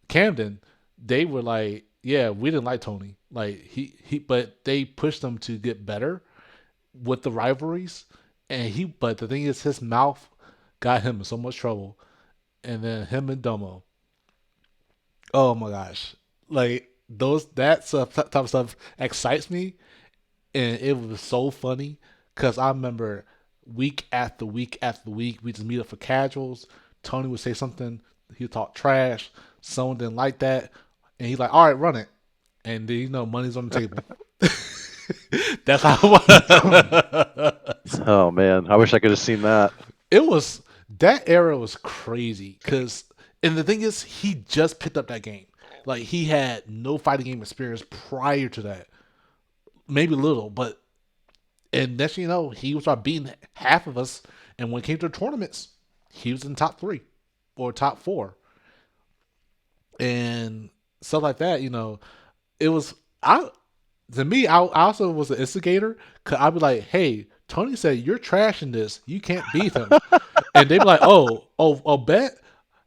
Camden. They were like, yeah, we didn't like Tony. Like but they pushed him to get better with the rivalries. But the thing is, his mouth got him in so much trouble. And then him and Domo. Oh my gosh. Like that stuff, type of stuff excites me, and it was so funny because I remember week after week after week we just meet up for casuals. Tony would say something, he'd talk trash, someone didn't like that, and he's like, all right, run it. And then money's on the table. That's how it was. Oh man, I wish I could have seen that. That era was crazy because, and the thing is, he just picked up that game. Like, he had no fighting game experience prior to that. Maybe a little, but, and next thing you know, he was beating half of us. And when it came to the tournaments, he was in top 3 or top 4. And stuff like that, it was, to me, I also was an instigator, because I'd be like, hey, Tony said, you're trashing this. You can't beat him. And they'd be like, oh, bet?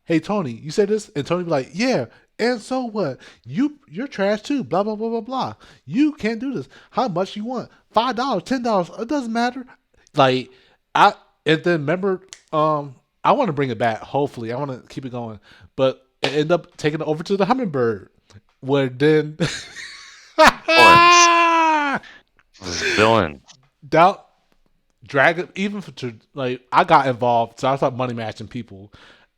Hey, Tony, you said this? And Tony'd be like, yeah, and so what? You're trash too, blah, blah, blah, blah, blah. You can't do this. How much you want? $5, $10, it doesn't matter. Like, and then remember, I want to bring it back, hopefully. I want to keep it going. But it ended up taking it over to the Hummingbird, where then... Villain. Doubt Dragon, even I got involved, so I started money matching people.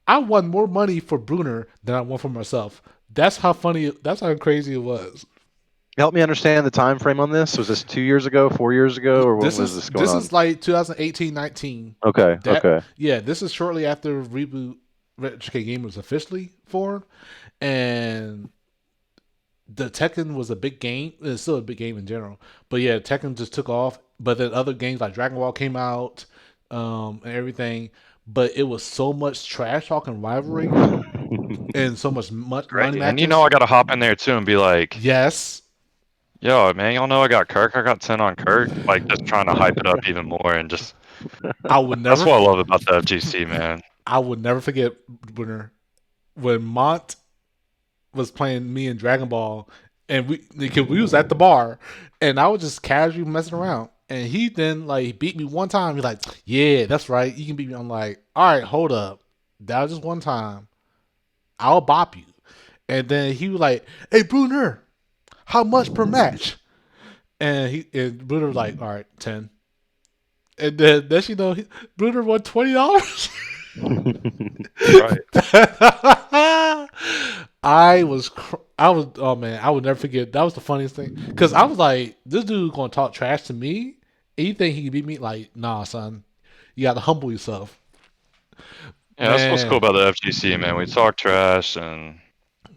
I won more money for Bruner than I won for myself. That's how crazy it was. Help me understand the time frame on this. Was this 2 years ago, 4 years ago, or when was this going on? This is like 2018-19. Okay, okay. Yeah, this is shortly after Reboot Retrocade game was officially formed, and the Tekken was a big game. It's still a big game in general, but yeah, Tekken just took off. But then other games like Dragon Ball came out, and everything. But it was so much trash talking rivalry and so much money matches. And I got to hop in there too and be like, yes. Yo, man, y'all know I got Kirk. I got 10 on Kirk. Like, just trying to hype it up even more and just. I would never. That's what I love about the FGC, man. I would never forget when Mont was playing me in Dragon Ball, and we was at the bar, and I was just casually messing around, and he then beat me one time. He's like, "Yeah, that's right, you can beat me." I'm like, "All right, hold up, that was just one time. I'll bop you." And then he was like, "Hey, Bruner, how much per match?" And Bruner was like, "All right, 10." And then Bruner won $20. Right. I was, oh man, I would never forget. That was the funniest thing, because I was like, this dude gonna talk trash to me, And you think he can beat me? Like, nah, son. You got to humble yourself, Yeah, that's what's cool man. about the FGC, man. We talk trash and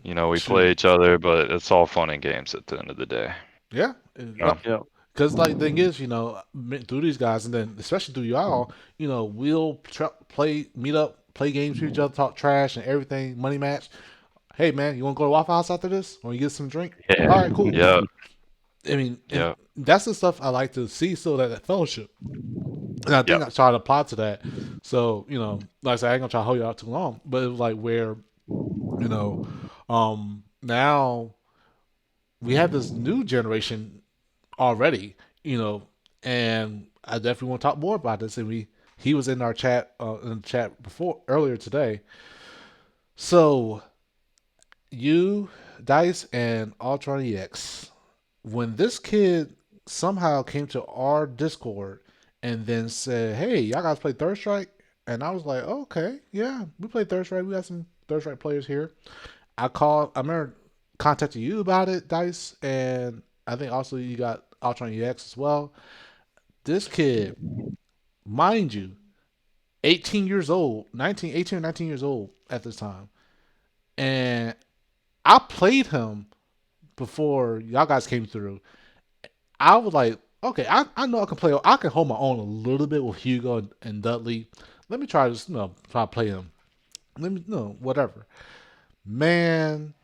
we play Shoot, each other, but it's all fun and games at the end of the day. yeah. Yeah. Yeah. Because like the thing is, through these guys, and then especially through y'all, we'll meet up, play games with each other, talk trash and everything, money match. Hey man, you want to go to Waffle House after this? Want to get some drink? All Yeah. right, cool. Yeah. I mean, and Yeah. that's the stuff I like to see, so that fellowship. And I think Yeah. I try to apply to that. So like I said, I ain't gonna try to hold you out too long, but it was like where you know, now we have this new generation already, and I definitely want to talk more about this. And he was in our chat in the chat before earlier today. So you, Dice, and AltronEX, when this kid somehow came to our Discord and then said, "Hey, y'all guys play Third Strike," and I was like, oh, "Okay, yeah, we play Third Strike. We got some Third Strike players here." I remember contacting you about it, Dice, and I think also you got Ultron EX as well. This kid, mind you, 18 years old, 18 or 19 years old at this time. And I played him before y'all guys came through. I was like, okay, I know I can play. I can hold my own a little bit with Hugo and Dudley. Let me try this, try to play him. Let me, whatever. Man,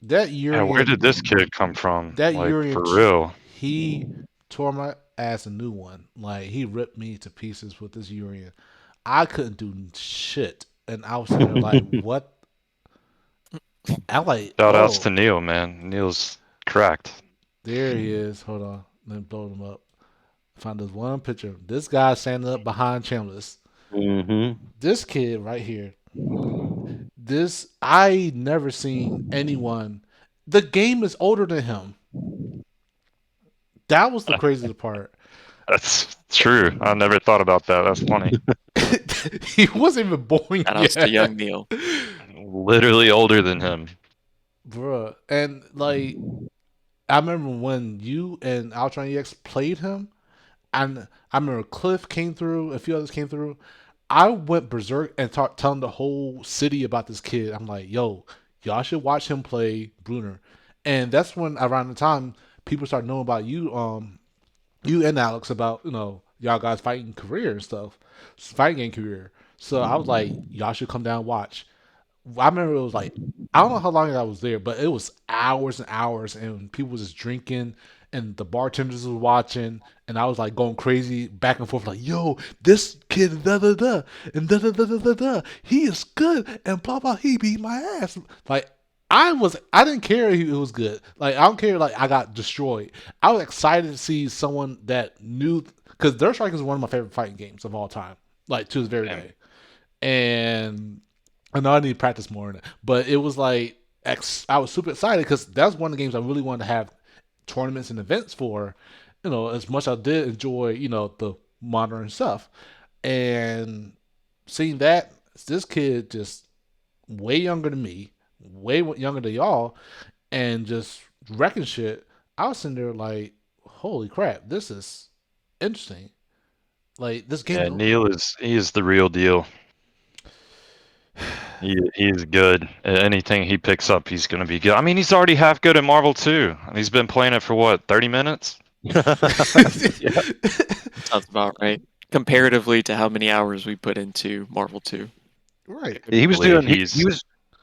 that Yeah, where Urian did this kid come from? That Like, Urian, for real. he tore my ass a new one. Like he ripped me to pieces with this Urian. I couldn't do shit, and I was sitting there like, "What?" I'm like, Shout outs "Oh, to Neil, man. Neil's cracked. there he is." Hold on, let me blow him up. Find this one picture. This guy standing up behind Chambliss. Mm-hmm. This kid right here. This I never seen anyone. The game is older than him. That was the craziest part. That's true. I never thought about that. That's funny. He wasn't even born Shout outs to yet. young Neil. Literally older than him. Bruh. And like I remember when you and Ultron EX played him, and I remember Cliff came through, a few others came through. I went berserk and telling the whole city about this kid. I'm like, yo, y'all should watch him play Bruner. And that's when around the time people started knowing about you and Alex about, y'all guys fighting career and stuff. Fighting game career. So I was like, y'all should come down and watch. I remember it was like I don't know how long I was there, but it was hours and hours, and people was just drinking, and the bartenders was watching, and I was like going crazy back and forth, like, "Yo, this kid, da da da, and da da da da da da, he is good, and blah blah, he beat my ass." Like I didn't care if it was good. Like I don't care. Like I got destroyed. I was excited to see someone that knew because Dirt Strike is one of my favorite fighting games of all time, like to this very Damn. day, and I know I need to practice more in it, but it was like I was super excited because that's one of the games I really wanted to have tournaments and events for. As much as I did enjoy, the modern stuff, and seeing that this kid just way younger than me, way younger than y'all, and just wrecking shit. I was sitting there like, holy crap, this is interesting. Like this Yeah, game, he is the real deal. He's good. Anything he picks up, he's gonna be good. I mean, he's already half good at Marvel 2. And he's been playing it for what, 30 minutes? Sounds about right. Comparatively to how many hours we put into Marvel 2. right? He was Believe doing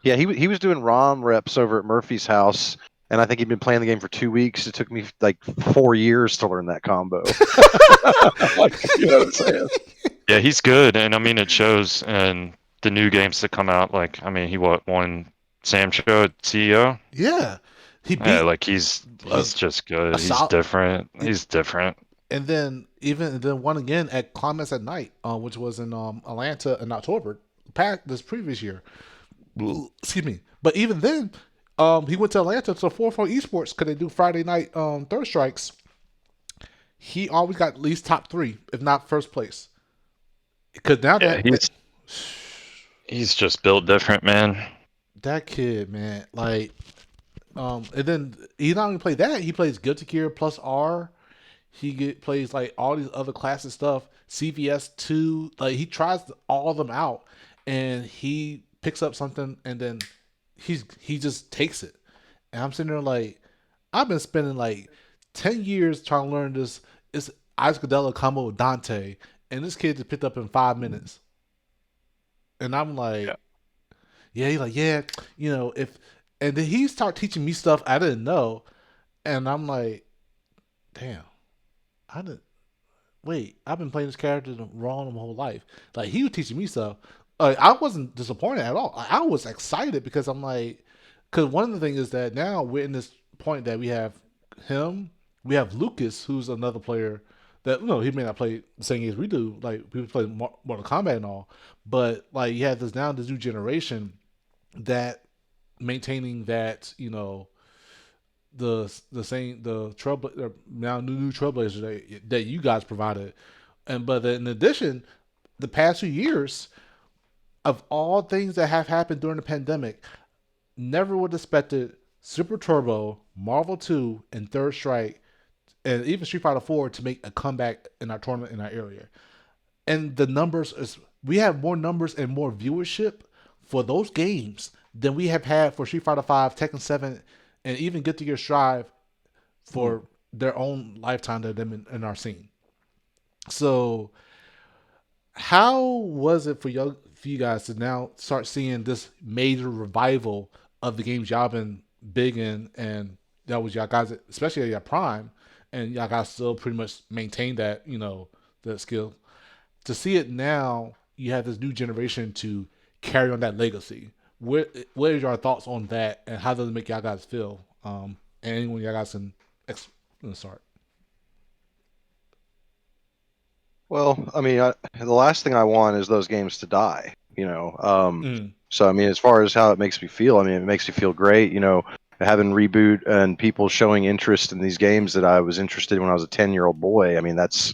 he was doing ROM reps over at Murphy's house, and I think he'd been playing the game for 2 weeks. It took me like 4 years to learn that combo. You know what I'm saying? Yeah, he's good, and I mean it shows. And the new games that come out, like I mean, he won Sam Show at CEO. Yeah, he Yeah, beat like he's just good. a He's solid. different. He's different. And then one again at Climax at Night, which was in Atlanta in October, this previous year. Excuse me. But even then, he went to Atlanta to 4-4 Esports because they do Friday night third strikes. He always got at least top three, if not first place. Because now Yeah, he's just built different, man. that kid, man, like, and then he not only play that, he plays Guilty Gear plus R. plays like all these other classic stuff, CVS 2. Like he tries all of them out, and he picks up something, and then he just takes it. And I'm sitting there like, I've been spending like 10 years trying to learn this Iscadella combo with Dante, and this kid just picked up in 5 minutes. And I'm Yeah. like, yeah, he's like, yeah, if, and then he start teaching me stuff I didn't know, and I'm like, damn, I didn't. Wait, I've been playing this character wrong my whole life. Like he was teaching me stuff. I wasn't disappointed at all. I was excited because I'm like, because one of the things is that now we're in this point that we have him, we have Lucas, who's another player that he may not play the same games we do. Like we play Mortal Kombat and all, but like you have this new generation that maintaining that the trouble now new trailblazers that you guys provided, and but in addition, the past few years of all things that have happened during the pandemic, never would have expected Super Turbo, Marvel 2, and Third Strike, and even Street Fighter 4 to make a comeback in our tournament in our area. And the numbers is we have more numbers and more viewership for those games than we have had for Street Fighter 5, Tekken 7, and even Get to Gear Strive for their own lifetime that them in our scene. So, how was it for you guys to now start seeing this major revival of the games y'all been big in, and that was y'all guys, especially at your prime, and y'all guys still pretty much maintain that that skill. To see it now, you have this new generation to carry on that legacy. What are your thoughts on that, and how does it make y'all guys feel? And anyone y'all guys can start. Well, I mean, the last thing I want is those games to die. Mm. So I mean, as far as how it makes me feel, I mean, it makes me feel great. Having Reboot and people showing interest in these games that I was interested in when I was a 10-year-old boy. I mean, that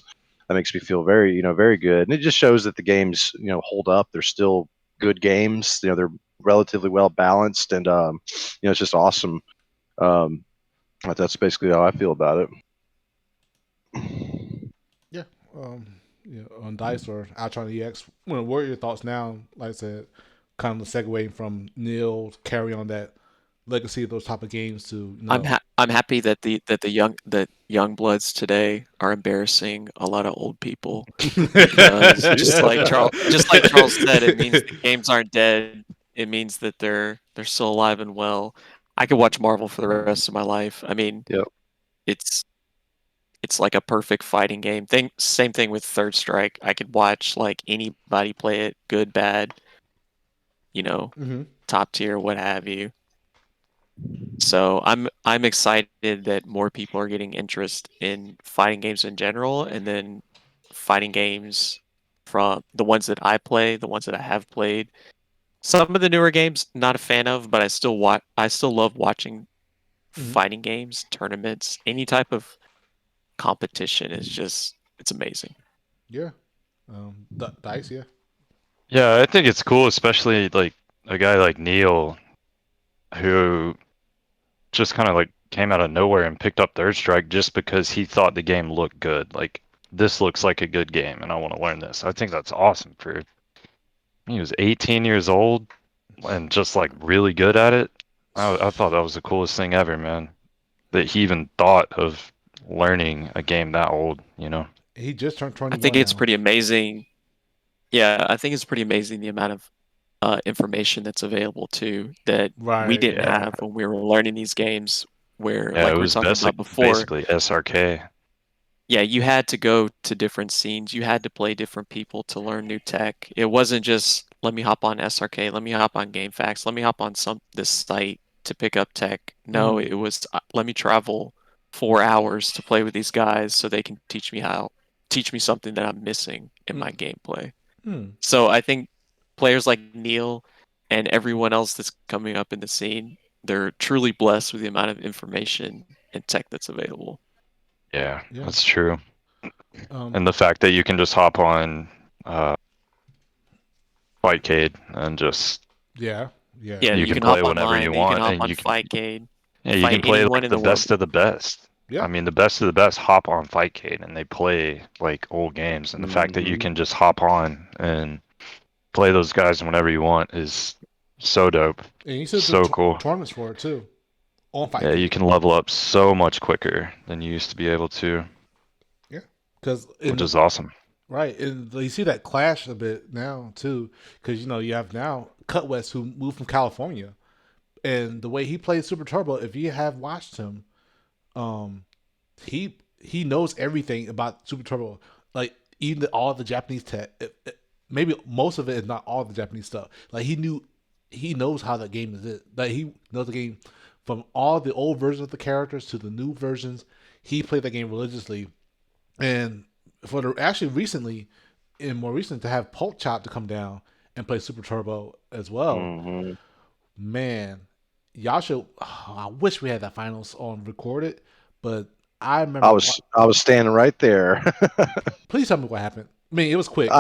makes me feel very, very good. And it just shows that the games, hold up. They're still good games. They're relatively well balanced, and it's just awesome. That's basically how I feel about it. Yeah. On Dice or AltronEX. What are your thoughts now? Like I said, kind of segueing from Neil carry on that legacy of those type of games to I'm happy that the young bloods today are embarrassing a lot of old people, because just like Charles said, it means the games aren't dead. It means that they're still alive and well. I could watch Marvel for the rest of my life. I mean, Yep. it's like a perfect fighting game. Same thing with Third Strike. I could watch like anybody play it, good, bad, Mm-hmm. top tier, what have you. So I'm excited that more people are getting interest in fighting games in general, and then fighting games from the ones that I play, the ones that I have played. Some of the newer games, not a fan of, but I still love watching Mm-hmm. fighting games, tournaments, any type of competition is it's amazing. Yeah. Dice. Yeah. Yeah, I think it's cool, especially like a guy like Neil, who just kind of like came out of nowhere and picked up Third Strike just because he thought the game looked good. Like, this looks like a good game, and I want to learn this. I think that's awesome. He was 18 years old and just like really good at it. I thought that was the coolest thing ever, man. That he even thought of learning a game that old. He just turned I think 21 it's now. pretty amazing. Yeah, I think it's pretty amazing the amount of information that's available too that we Right. didn't Yeah. have when we were learning these games. Where, Yeah, like it we were was talking about before, basically SRK. yeah, you had to go to different scenes. You had to play different people to learn new tech. It wasn't just let me hop on SRK, let me hop on GameFAQs, let me hop on this site to pick up tech. No, Mm-hmm. it was let me travel 4 hours to play with these guys so they can teach me something that I'm missing in my gameplay. Mm-hmm. So I think players like Neil and everyone else that's coming up in the scene, they're truly blessed with the amount of information and tech that's available. Yeah, Yeah. that's true. Um. And the fact that you can just hop on Fightcade and just Yeah. Yeah. Yeah, you you can can play hop whenever online, you you can want, hop and on you can Fightcade, yeah, you can fight play anyone like in the the world. best of the best. Yeah. I mean, the best of the best hop on Fightcade and they play like old games. And the fact that you can just hop on and play those guys whenever you want is so dope. And you still do So cool. tournaments for it too on Yeah, you Fightcade. can level up so much quicker than you used to be able to, Yeah, because in which the is awesome. right, and you see that clash a bit now too, because you have now Cut West who moved from California, and the way he plays Super Turbo, if you have watched him, um, he knows everything about Super Turbo, like even all the Japanese tech. Maybe most of it is not all the Japanese stuff. Like he knows how the game is. Like he knows the game from all the old versions of the characters to the new versions. He played that game religiously, and for the actually recently, and more recent, to have Pulp Chop to come down and play Super Turbo as well. Man, y'all should. Oh, I wish we had that finals on recorded, but I I remember. was I was standing right there. Please tell me what happened. I mean, it was quick.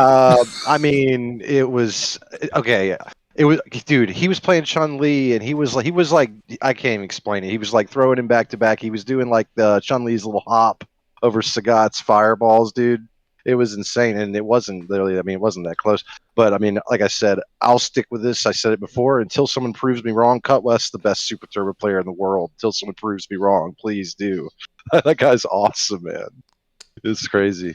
I mean, it was okay. It was, dude. He was playing Chun Li, and he was like I can't even explain it. He was like throwing him back to back. He was doing like the Chun Li's little hop over Sagat's fireballs, dude. It was insane, and it wasn't literally. I mean, it wasn't that close. But I mean, like I said, I'll stick with this. I said it before. Until someone proves me wrong, Cut West's the best Super Turbo player in the world. Until someone proves me wrong, please do. That guy's awesome, man. It's crazy.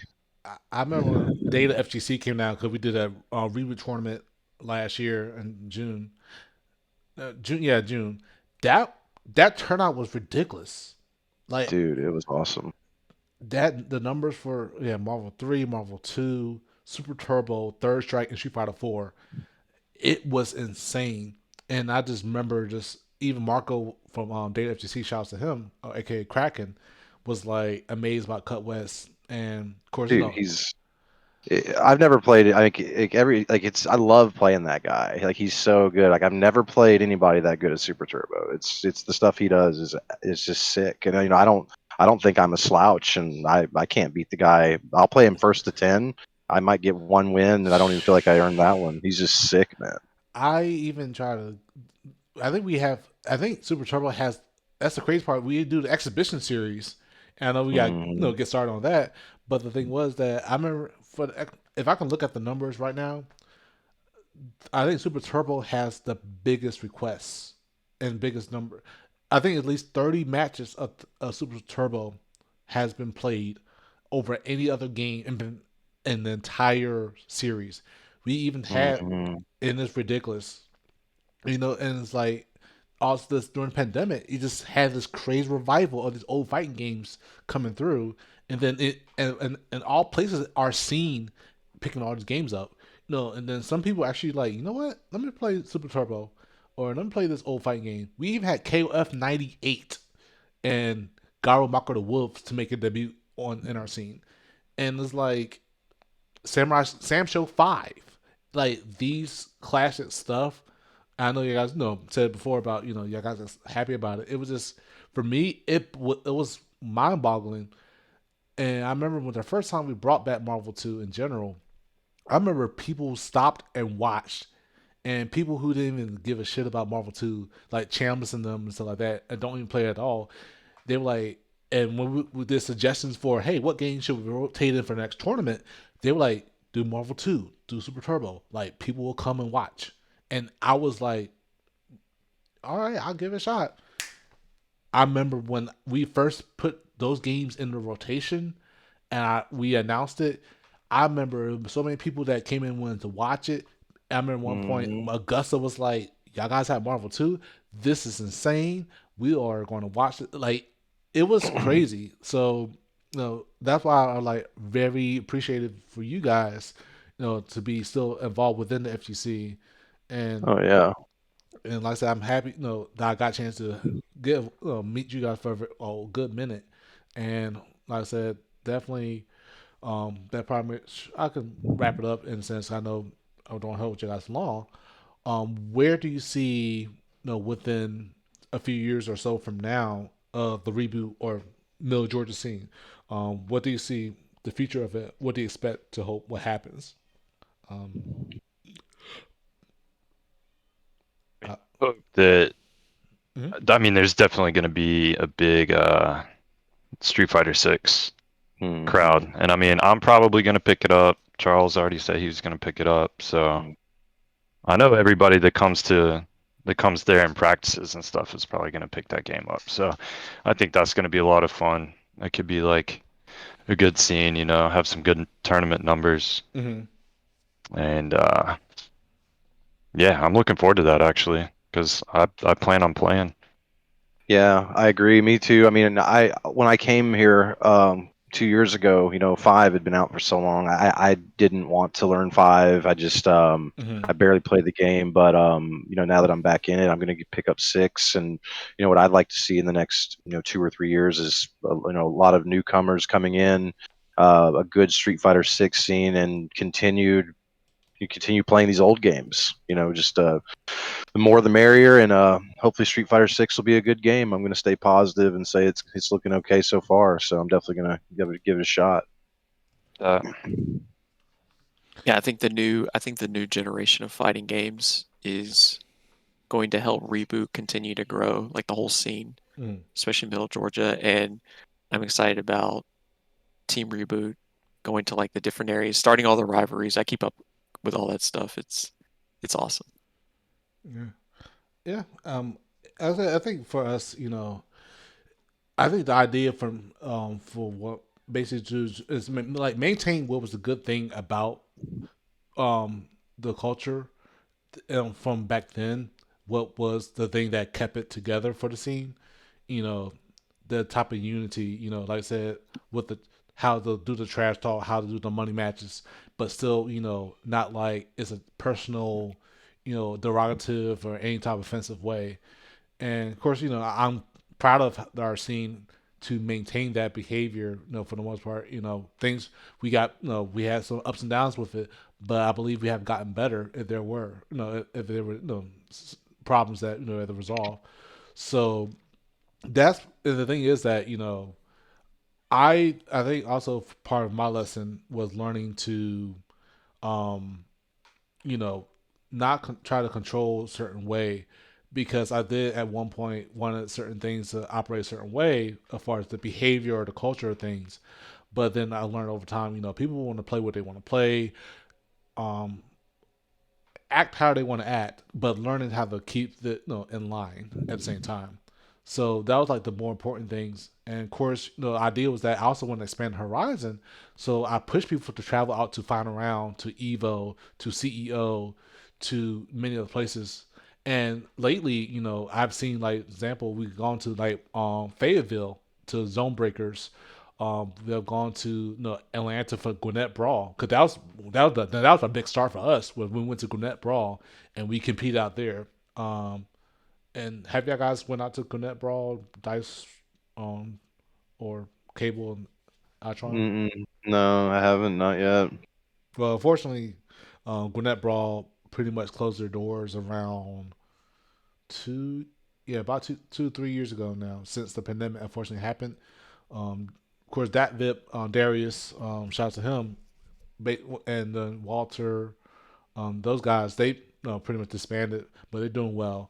I remember when Data FGC came down because we did a reboot tournament last year in June. June, yeah, June. That that turnout was ridiculous. Like Dude, it was awesome. that, the numbers for Marvel 3, Marvel 2, Super Turbo, Third Strike, and Street Fighter 4. It was insane, and I just remember just even Marco from Data FGC, shouts to him, aka Kraken, was like amazed about Cut West, and of course Dude, I've never played it. I love playing that guy. Like he's so good. Like I've never played anybody that good at Super Turbo. It's the stuff he does is just sick. And I don't think I'm a slouch, and I can't beat the guy. I'll play him first to 10. I might get one win, and I don't even feel like I earned that one. He's just sick, man. I even try to. I think we have. I think Super Turbo has. That's the crazy part. We do the exhibition series, and I know we got Mm, get started on that. But the thing was that I remember if I can look at the numbers right now, I think Super Turbo has the biggest requests and biggest number. I think at least 30 matches of Super Turbo has been played over any other game in the entire series. We even had, mm, and it's ridiculous, and it's like also this during the pandemic, you just had this crazy revival of these old fighting games coming through, and then and all places are seen picking all these games up. And then some people actually like, you know what? Let me play Super Turbo, or let me play this old fighting game. We even had KOF 98 and Garo Mako the Wolves to make a debut in our scene, and it's like Samurai Sam Show 5, like these classic stuff. I know you guys said it before about you guys are happy about it. It was just for me, it was mind boggling. And I remember when the first time we brought back Marvel 2 in general, I remember people stopped and watched, and people who didn't even give a shit about Marvel 2, like Chambers and them and stuff like that, and don't even play it at all, they were like, and when we did suggestions for, hey, what game should we rotate in for the next tournament, they were like, do Marvel 2, do Super Turbo. Like, people will come and watch. And I was like, all right, I'll give it a shot. I remember when we first put those games in the rotation and we announced it. I remember so many people that came in wanted to watch it. I remember one point mm. Augusta was like, "Y'all guys have Marvel too? This is insane. We are going to watch it." Like it was crazy. So that's why I'm like very appreciative for you guys, to be still involved within the FGC, and Oh yeah. like I said, I'm happy, that I got a chance to meet you guys for a good minute. And like I said, definitely, that probably I can wrap it up in a sense. I know I don't hold you guys long. Where do you see, within a few years or so from now, the reboot or Mill Georgia scene? What do you see the future of it? What do you expect to hope? What happens? Um, uh, Hope that mhm. I mean, there's definitely going to be a big Street Fighter 6 crowd. Mhm. And I mean, I'm probably going to pick it up. Charles already said he was going to pick it up. So I know everybody that comes there and practices and stuff is probably going to pick that game up. So I think that's going to be a lot of fun. It could be like a good scene, have some good tournament numbers. Mm-hmm. And yeah, I'm looking forward to that actually because I plan on playing. Yeah, I agree. Me too. I mean, when I came here 2 years ago, five had been out for so long. I didn't want to learn five. Mm-hmm. I barely played the game, but now that I'm back in it, I'm going to pick up six. And what I'd like to see in the next 2 or 3 years is a lot of newcomers coming in, a good Street Fighter Six scene, and you continue playing these old games. Just the more the merrier, and hopefully Street Fighter Six will be a good game. I'm going to stay positive and say it's looking okay so far. So I'm definitely going to give it a shot. Uh, Yeah, I think the new generation of fighting games is going to help Reboot continue to grow, like the whole scene, Mm-hmm. especially Middle Georgia. And I'm excited about Team Reboot going to like the different areas, starting all the rivalries. I keep up with all that stuff. It's awesome. Yeah. Yeah. I think for us, I think the idea from for what basically is like maintain what was the good thing about um the culture from back then. What was the thing that kept it together for the scene? You know, the type of unity. Like I said, with the how to do the trash talk, how to do the money matches, but still, not like it's a personal, derogative or any type of offensive way. And of course, I'm proud of our scene to maintain that behavior. For the most part, things we got. We had some ups and downs with it, but I believe we have gotten better. If there were, if there were, problems that had to resolve. So that's the thing is that I think also part of my lesson was learning to um you know, not try to control a certain way because I did at one point wanted certain things to operate a certain way as far as the behavior or the culture of things. But then I learned over time, people want to play what they want to play, um, act how they want to act, but learning how to keep the in line at the same time. So that was like the more important things. And of course, the idea was that I also want to expand horizon. So I push people to travel out to Final Round, to Evo, to CEO, to many other places. And lately, I've seen like example, we've gone to like Fayetteville to Zone Breakers. They've gone to Atlanta for Gwinnett Brawl because that was a big start for us when we went to Gwinnett Brawl and we compete out there. And have y'all guys went out to Gwinnett Brawl, Dice, um, or Cable and Altron? Mm-mm. No, I haven't, not yet. Well, unfortunately, Gwinnett Brawl pretty much closed their doors around two, yeah, about 3 years ago now, since the pandemic unfortunately happened. Of course, that VIP, Darius, shout out to him, and then Walter, those guys, they pretty much disbanded, but they're doing well.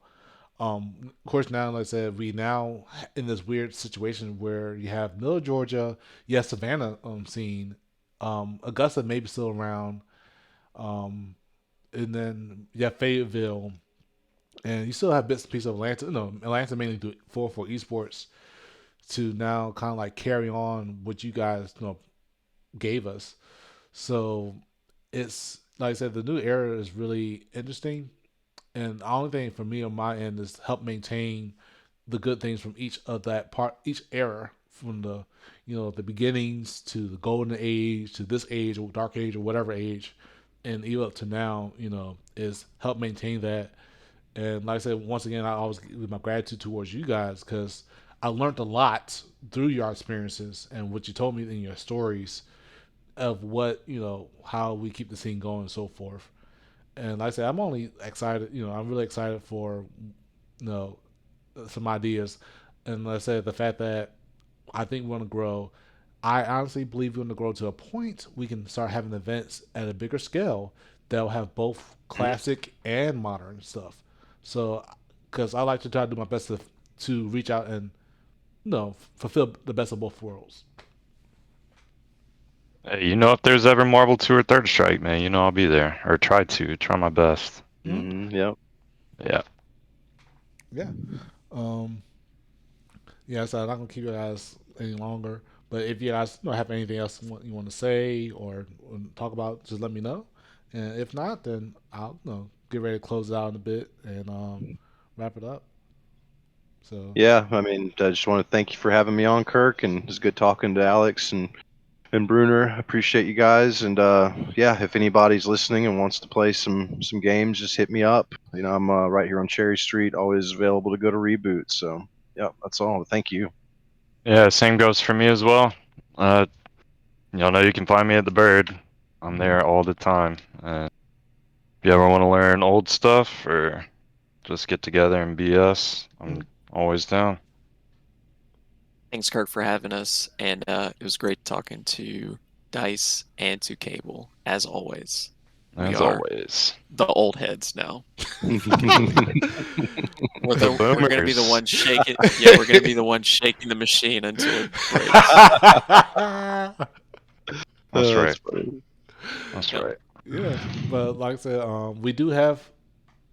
Of course, now, like I said, we now in this weird situation where you have Middle Georgia, yes, Savannah scene, Augusta maybe still around, um, and then you have Fayetteville, and you still have bits and pieces of Atlanta. No, Atlanta mainly do 4 esports to now kind of like carry on what you guys gave us. So it's like I said, the new era is really interesting. And the only thing for me on my end is help maintain the good things from each of that part, each era, from the the beginnings to the golden age to this age or dark age or whatever age, and even up to now, is help maintain that. And like I said, once again, I always give my gratitude towards you guys because I learned a lot through your experiences and what you told me in your stories of what how we keep the scene going and so forth. And like I said, I'm only excited. I'm really excited for you know some ideas. And like I said, the fact that I think we want to grow. I honestly believe we want to grow to a point we can start having events at a bigger scale that'll have both classic and modern stuff. So, because I like to try to do my best to reach out and no, fulfill the best of both worlds. Hey, if there's ever Marvel 2 or Third Strike, man, I'll be there. Or try my best. Yep. Yeah. Yeah. Um, yeah, so I'm not gonna keep you guys any longer. But if you guys don't have anything else you want to say or talk about, just let me know. And if not, then I'll get ready to close it out in a bit and wrap it up. So Yeah, I mean, I just want to thank you for having me on, Kirk, and it's good talking to Alex and Bruner. Appreciate you guys, and yeah, if anybody's listening and wants to play some games, just hit me up. I'm right here on Cherry Street, always available to go to Reboot. So yeah, that's all. Thank you. Yeah, same goes for me as well. Y'all know you can find me at the Bird. I'm there all the time. If you ever want to learn old stuff or just get together and BS, I'm always down. Thanks, Kirk, for having us, and it was great talking to Dice and to Cable, as always. We As are always. the old heads now. The We're gonna be the boomers. ones shaking. Yeah, we're gonna be the ones shaking the machine until it breaks. That's That's right. funny. That's Yep. right. yeah, but like I said, we do have,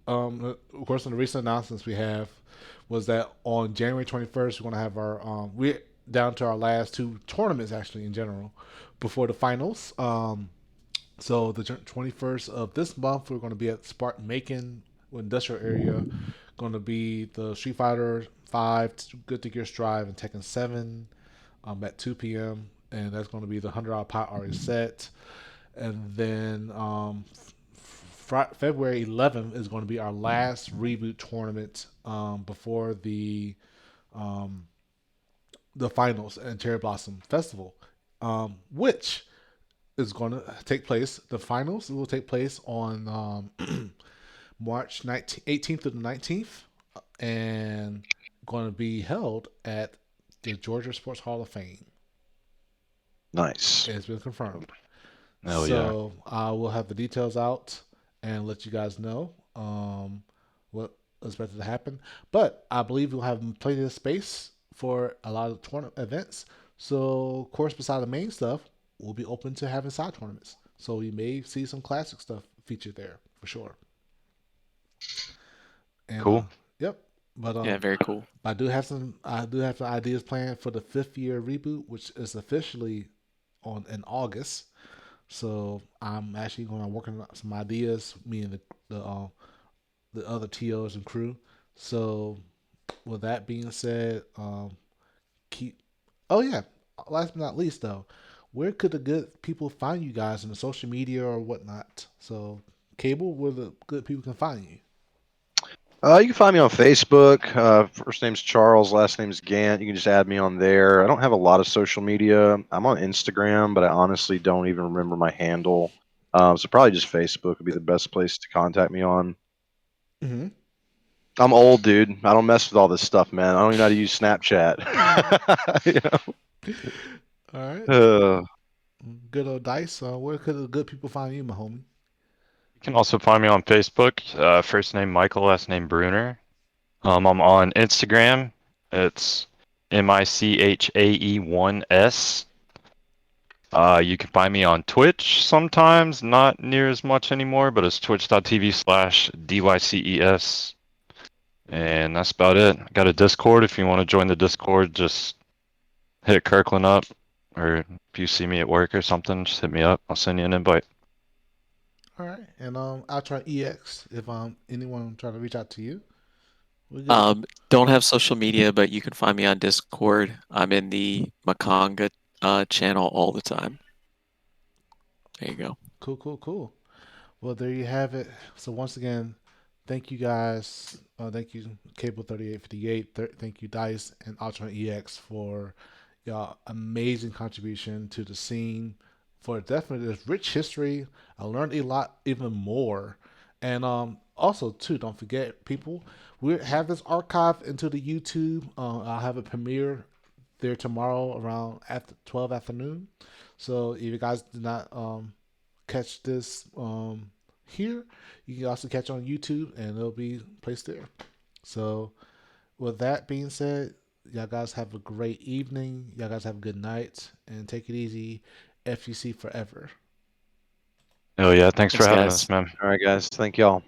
of course, in the recent announcements we have was that on January 21st we're gonna have our we're down to our last two tournaments actually in general before the finals. So the 21st of this month we're going to be at Spartan Macon industrial area. Going to be the Street Fighter 5, Good to Gears Drive, and Tekken 7 at 2 p.m. And that's going to be the $100 pot already set. And then February 11th is going to be our last reboot tournament before um, the finals and Cherry Blossom Festival, which is going to take place. The finals will take place on March 18th to the 19th, and going to be held at the Georgia Sports Hall of Fame. Nice. It's been confirmed. Hell yeah. So I will have the details out and let you guys know what is expected to happen. But I believe we'll have plenty of space for a lot of tournament events. So, of course, beside the main stuff, we'll be open to having side tournaments. So you may see some classic stuff featured there for sure. And Cool. yep. But Yeah, very cool. I do have some ideas planned for the 5th year reboot, which is officially on in August. So I'm actually going to work on some ideas, me and the other TOs and crew. So with that being said, keep. Oh yeah, last but not least though, where could the good people find you guys in the social media or whatnot? So Cable, where the good people can find you. You can find me on Facebook. First name's Charles, last name's Gant. You can just add me on there. I don't have a lot of social media. I'm on Instagram, but I honestly don't even remember my handle. So probably just Facebook would be the best place to contact me on. Mm-hmm. I'm old, dude. I don't mess with all this stuff, man. I don't even know how to use Snapchat. All right. Uh, Good old Dice. Where could the good people find you, my homie? You can also find me on Facebook. First name Michael, last name Bruner. I'm on Instagram. It's MICHAE1S. You can find me on Twitch sometimes, not near as much anymore, but it's twitch.tv/DYCES. And that's about it. I got a Discord. If you want to join the Discord, just hit Kirkland up. Or if you see me at work or something, just hit me up. I'll send you an invite. All right. And AltronEX, if anyone trying to reach out to you, we're good. Don't have social media, but you can find me on Discord. I'm in the Makanga channel all the time. There you go. Cool. Well, there you have it. So once again, thank you guys. Thank you, Cable3858. Thank you, Dice and AltronEX for your amazing contribution to the scene. For definitely this rich history, I learned a lot, even more. And also too, don't forget, people, we have this archive into the YouTube. I'll have a premiere there tomorrow around at 12 afternoon. So if you guys did not catch this here, you can also catch it on YouTube and it'll be placed there. So with that being said, Y'all guys have a great evening. Y'all guys have a good night, and take it easy. FUC forever. Oh yeah, thanks for Thanks, having guys. us, man. All right, guys. Thank y'all.